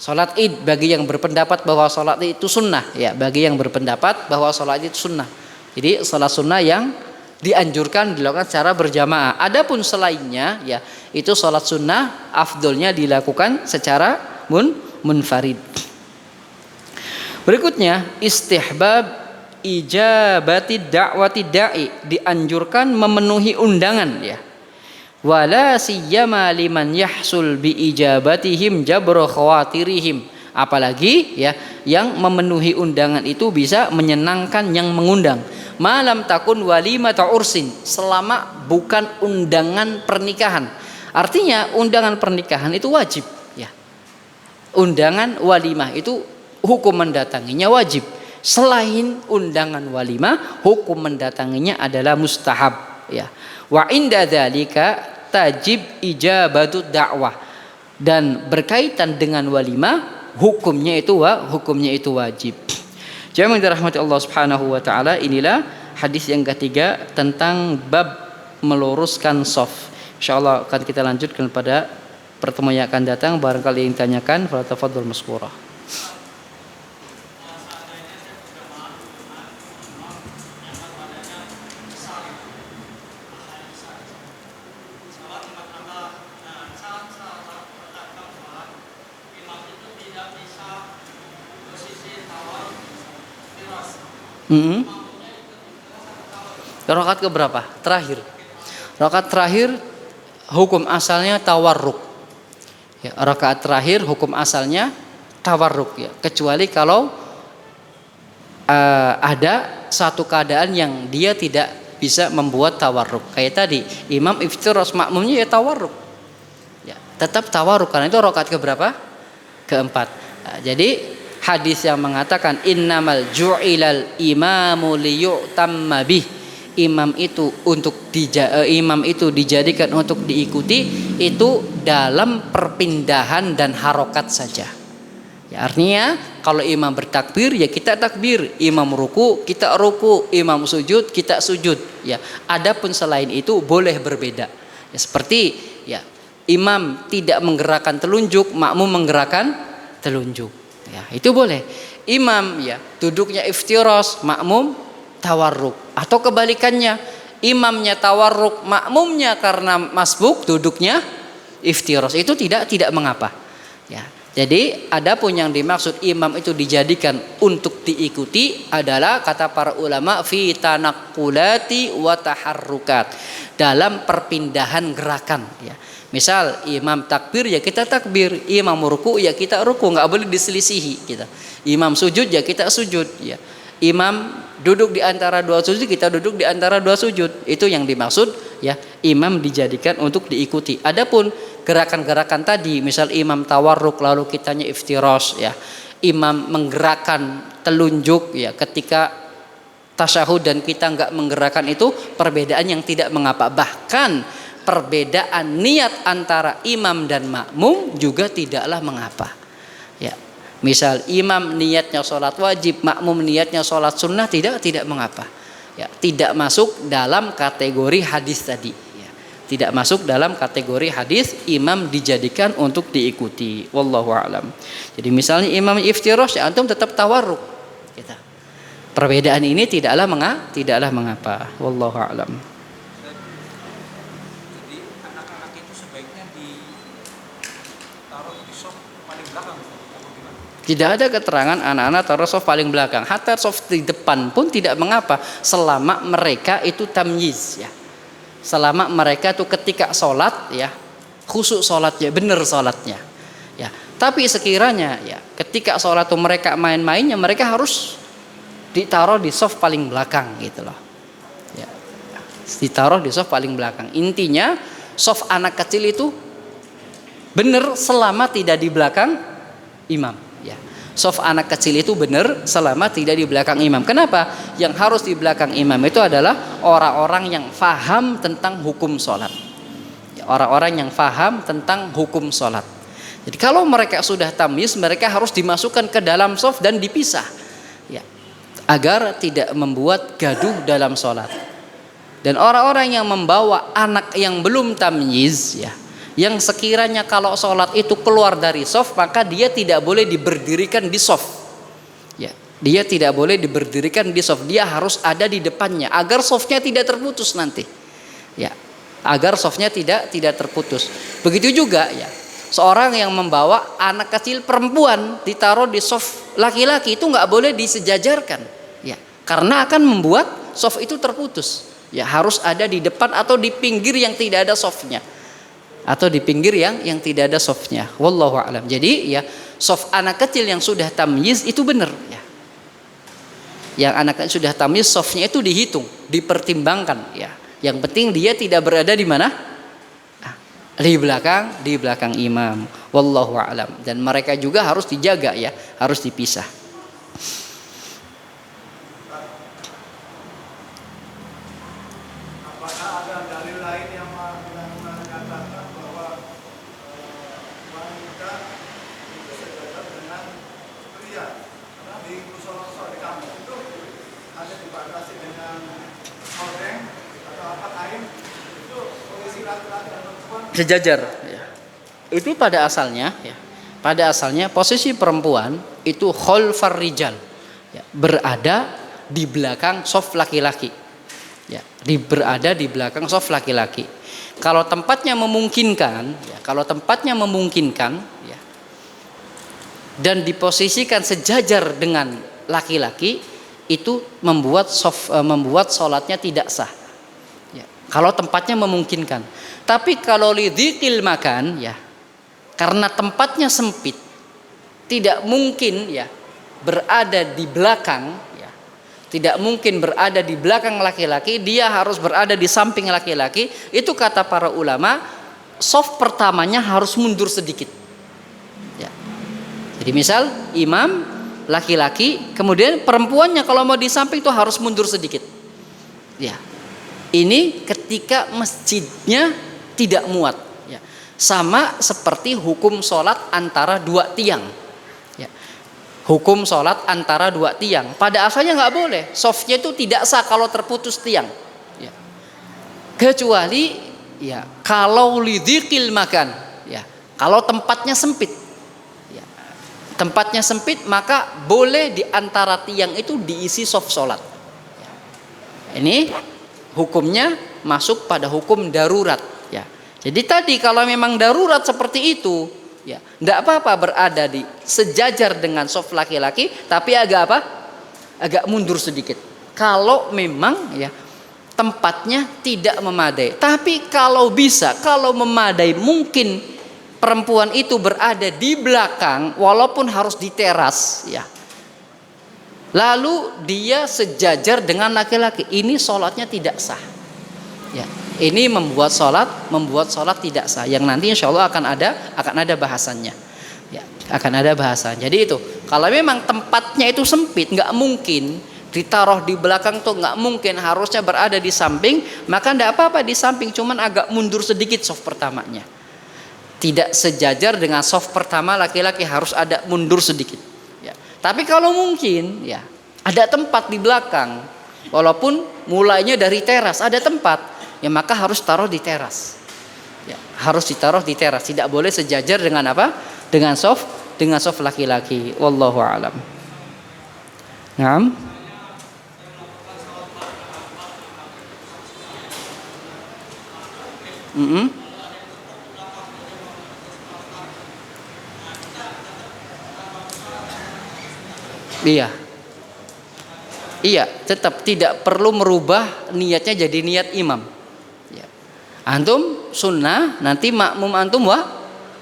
sholat id bagi yang berpendapat bahwa sholat itu sunnah, ya, bagi yang berpendapat bahwa sholat itu sunnah. Jadi sholat sunnah yang dianjurkan dilakukan secara berjamaah. Adapun selainnya, ya, itu sholat sunnah afdolnya dilakukan secara munfarid. Berikutnya, istihbab ijabati da'wati da'i, dianjurkan memenuhi undangan, ya. Wala siyama liman yahsul bi ijabatihim jabra khawatirihim, apalagi ya yang memenuhi undangan itu bisa menyenangkan yang mengundang. Malam takun walimata ursin, selama bukan undangan pernikahan. Artinya undangan pernikahan itu wajib, ya. Undangan walimah itu hukum mendatanginya wajib. Selain undangan walimah, hukum mendatanginya adalah mustahab, ya. Wa inda dzalika tajib ijabatu dakwah, dan berkaitan dengan walimah hukumnya itu wajib. Jamaah yang dirahmati Allah Subhanahu wa taala, inilah hadis yang ketiga tentang bab meluruskan shaf. Insyaallah akan kita lanjutkan pada pertemuan yang akan datang. Barangkali yang ditanyakan, fala tafadhol maskurah. Rakaat keberapa? Terakhir. Rakaat terakhir hukum asalnya tawarruk, ya, rakaat terakhir hukum asalnya tawarruk, ya, kecuali kalau ada satu keadaan yang dia tidak bisa membuat tawarruk. Kayak tadi imam iftiras, makmumnya ya tawarruk, ya, tetap tawarruk karena itu rakaat keberapa? Keempat. Nah, jadi hadis yang mengatakan innamal ju'ilal imamu liyu'tamma bih, imam itu dijadikan untuk diikuti, itu dalam perpindahan dan harokat saja, ya. Artinya kalau imam bertakbir ya kita takbir, imam ruku kita ruku, imam sujud kita sujud, ya. Adapun selain itu boleh berbeda, ya, seperti ya imam tidak menggerakkan telunjuk, makmum menggerakkan telunjuk, ya, itu boleh. Imam ya duduknya iftiros, makmum tawarruk, atau kebalikannya, imamnya tawarruk, makmumnya karena masbuk duduknya iftiros, itu tidak mengapa ya. Jadi adapun yang dimaksud imam itu dijadikan untuk diikuti adalah kata para ulama fi tanaqqulati wa taharrukat, dalam perpindahan gerakan ya. Misal imam takbir ya kita takbir, imam ruku ya kita ruku, nggak boleh diselisihi kita. Imam sujud ya kita sujud ya. Imam duduk di antara dua sujud, kita duduk di antara dua sujud. Itu yang dimaksud ya, imam dijadikan untuk diikuti. Adapun gerakan-gerakan tadi, misal imam tawarruk lalu kitanya iftiros ya. Imam menggerakkan telunjuk ya ketika tasyahud dan kita nggak menggerakkan, itu perbedaan yang tidak mengapa. Bahkan perbedaan niat antara imam dan makmum juga tidaklah mengapa ya. Misal imam niatnya sholat wajib, makmum niatnya sholat sunnah, tidak mengapa ya. Tidak masuk dalam kategori hadis tadi ya. Tidak masuk dalam kategori hadis imam dijadikan untuk diikuti. Wallahu a'lam. Jadi misalnya imam iftirosh ya antum tetap tawarruk gitu. Perbedaan ini tidaklah mengapa. Wallahu a'lam. Tidak ada keterangan anak-anak taruh soft paling belakang. Hatta soft di depan pun tidak mengapa, selama mereka itu tamyiz ya. Selama mereka itu ketika sholat ya, khusyuk sholatnya, benar sholatnya ya. Tapi sekiranya ya ketika sholat itu mereka main-mainnya, mereka harus ditaruh di soft paling belakang gitu loh ya. Ditaruh di soft paling belakang. Intinya soft anak kecil itu benar selama tidak di belakang imam. Sof anak kecil itu benar selama tidak di belakang imam. Kenapa? Yang harus di belakang imam itu adalah orang-orang yang faham tentang hukum sholat. Orang-orang yang faham tentang hukum sholat. Jadi kalau mereka sudah tamyiz, mereka harus dimasukkan ke dalam sof dan dipisah ya, agar tidak membuat gaduh dalam sholat. Dan orang-orang yang membawa anak yang belum tamyiz ya, yang sekiranya kalau sholat itu keluar dari sof, maka dia tidak boleh diberdirikan di sof ya. Dia tidak boleh diberdirikan di sof, dia harus ada di depannya agar sofnya tidak terputus nanti ya, agar sofnya tidak terputus. Begitu juga ya, seorang yang membawa anak kecil perempuan ditaruh di sof laki-laki, itu nggak boleh disejajarkan ya, karena akan membuat sof itu terputus ya. Harus ada di depan atau di pinggir yang tidak ada sofnya, atau di pinggir yang tidak ada softnya. Wallahu a'lam. Jadi ya soft anak kecil yang sudah tamyiz itu benar ya. Yang anak kecil sudah tamyiz, softnya itu dihitung, dipertimbangkan ya. Yang penting dia tidak berada di mana? Di belakang imam. Wallahu a'lam. Dan mereka juga harus dijaga ya, harus dipisah. Sejajar ya. Itu pada asalnya ya. Pada asalnya posisi perempuan itu khalfar rijal ya, berada di belakang sof laki-laki ya, berada di belakang sof laki-laki. Kalau tempatnya memungkinkan ya, ya, dan diposisikan sejajar dengan laki-laki, itu membuat sholatnya tidak sah ya, kalau tempatnya memungkinkan. Tapi kalau lidzikil makan ya, karena tempatnya sempit, tidak mungkin ya berada di belakang ya, tidak mungkin berada di belakang laki-laki, dia harus berada di samping laki-laki. Itu kata para ulama, soft pertamanya harus mundur sedikit ya. Jadi misal imam laki-laki, kemudian perempuannya kalau mau di samping itu harus mundur sedikit ya. Ini ketika masjidnya tidak muat ya. Sama seperti hukum sholat antara dua tiang ya. Hukum sholat antara dua tiang pada asalnya nggak boleh, softnya itu tidak sah kalau terputus tiang ya. Kecuali ya kalau lidzikil makan ya, kalau tempatnya sempit ya. tempatnya sempit, maka boleh di antara tiang itu diisi soft sholat. Ini hukumnya masuk pada hukum darurat ya. Jadi tadi kalau memang darurat seperti itu ya, tidak apa-apa berada di sejajar dengan soft laki-laki, tapi agak apa? Agak mundur sedikit. Kalau memang ya tempatnya tidak memadai. Tapi kalau bisa, kalau memadai, mungkin perempuan itu berada di belakang walaupun harus di teras ya. Lalu dia sejajar dengan laki-laki, ini sholatnya tidak sah. Ya, ini membuat sholat tidak sah. Yang nanti insya Allah akan ada bahasannya. Ya, akan ada bahasan. Jadi itu, kalau memang tempatnya itu sempit, nggak mungkin ditaruh di belakang tuh, nggak mungkin, harusnya berada di samping, maka nggak apa-apa di samping, cuman agak mundur sedikit soft pertamanya. Tidak sejajar dengan soft pertama laki-laki, harus ada mundur sedikit. Ya. Tapi kalau mungkin, ya ada tempat di belakang, walaupun mulainya dari teras, ada tempat, ya maka harus taruh di teras. Ya, harus ditaruh di teras, tidak boleh sejajar dengan apa? Dengan soft laki-laki. Wallahu a'lam. Naam. Iya, tetap tidak perlu merubah niatnya jadi niat imam. Ya. Antum sunnah, nanti makmum antum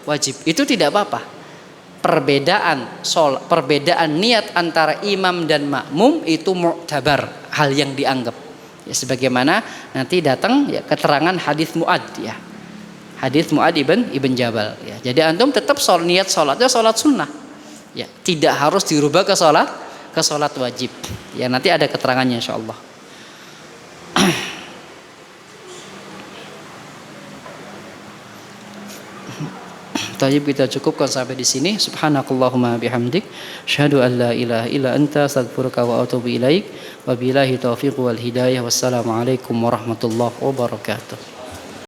wajib. Itu tidak apa-apa. Perbedaan niat antara imam dan makmum itu mu'tabar, hal yang dianggap. Ya, sebagaimana nanti datang ya keterangan hadis Mu'ad ya. Hadis Mu'ad ibn Jabal ya. Jadi antum tetap niat sholatnya sholat sunnah. Ya, tidak harus dirubah ke sholat wajib. Ya, nanti ada keterangannya insyaallah. Tayyib, kita cukupkan sampai di sini. Subhanakallahumma bihamdik, asyhadu an la ilaha illa anta, astaghfiruka wa atubu ilaik. Wabillahi taufiq wal hidayah. Wassalamualaikum warahmatullahi wabarakatuh.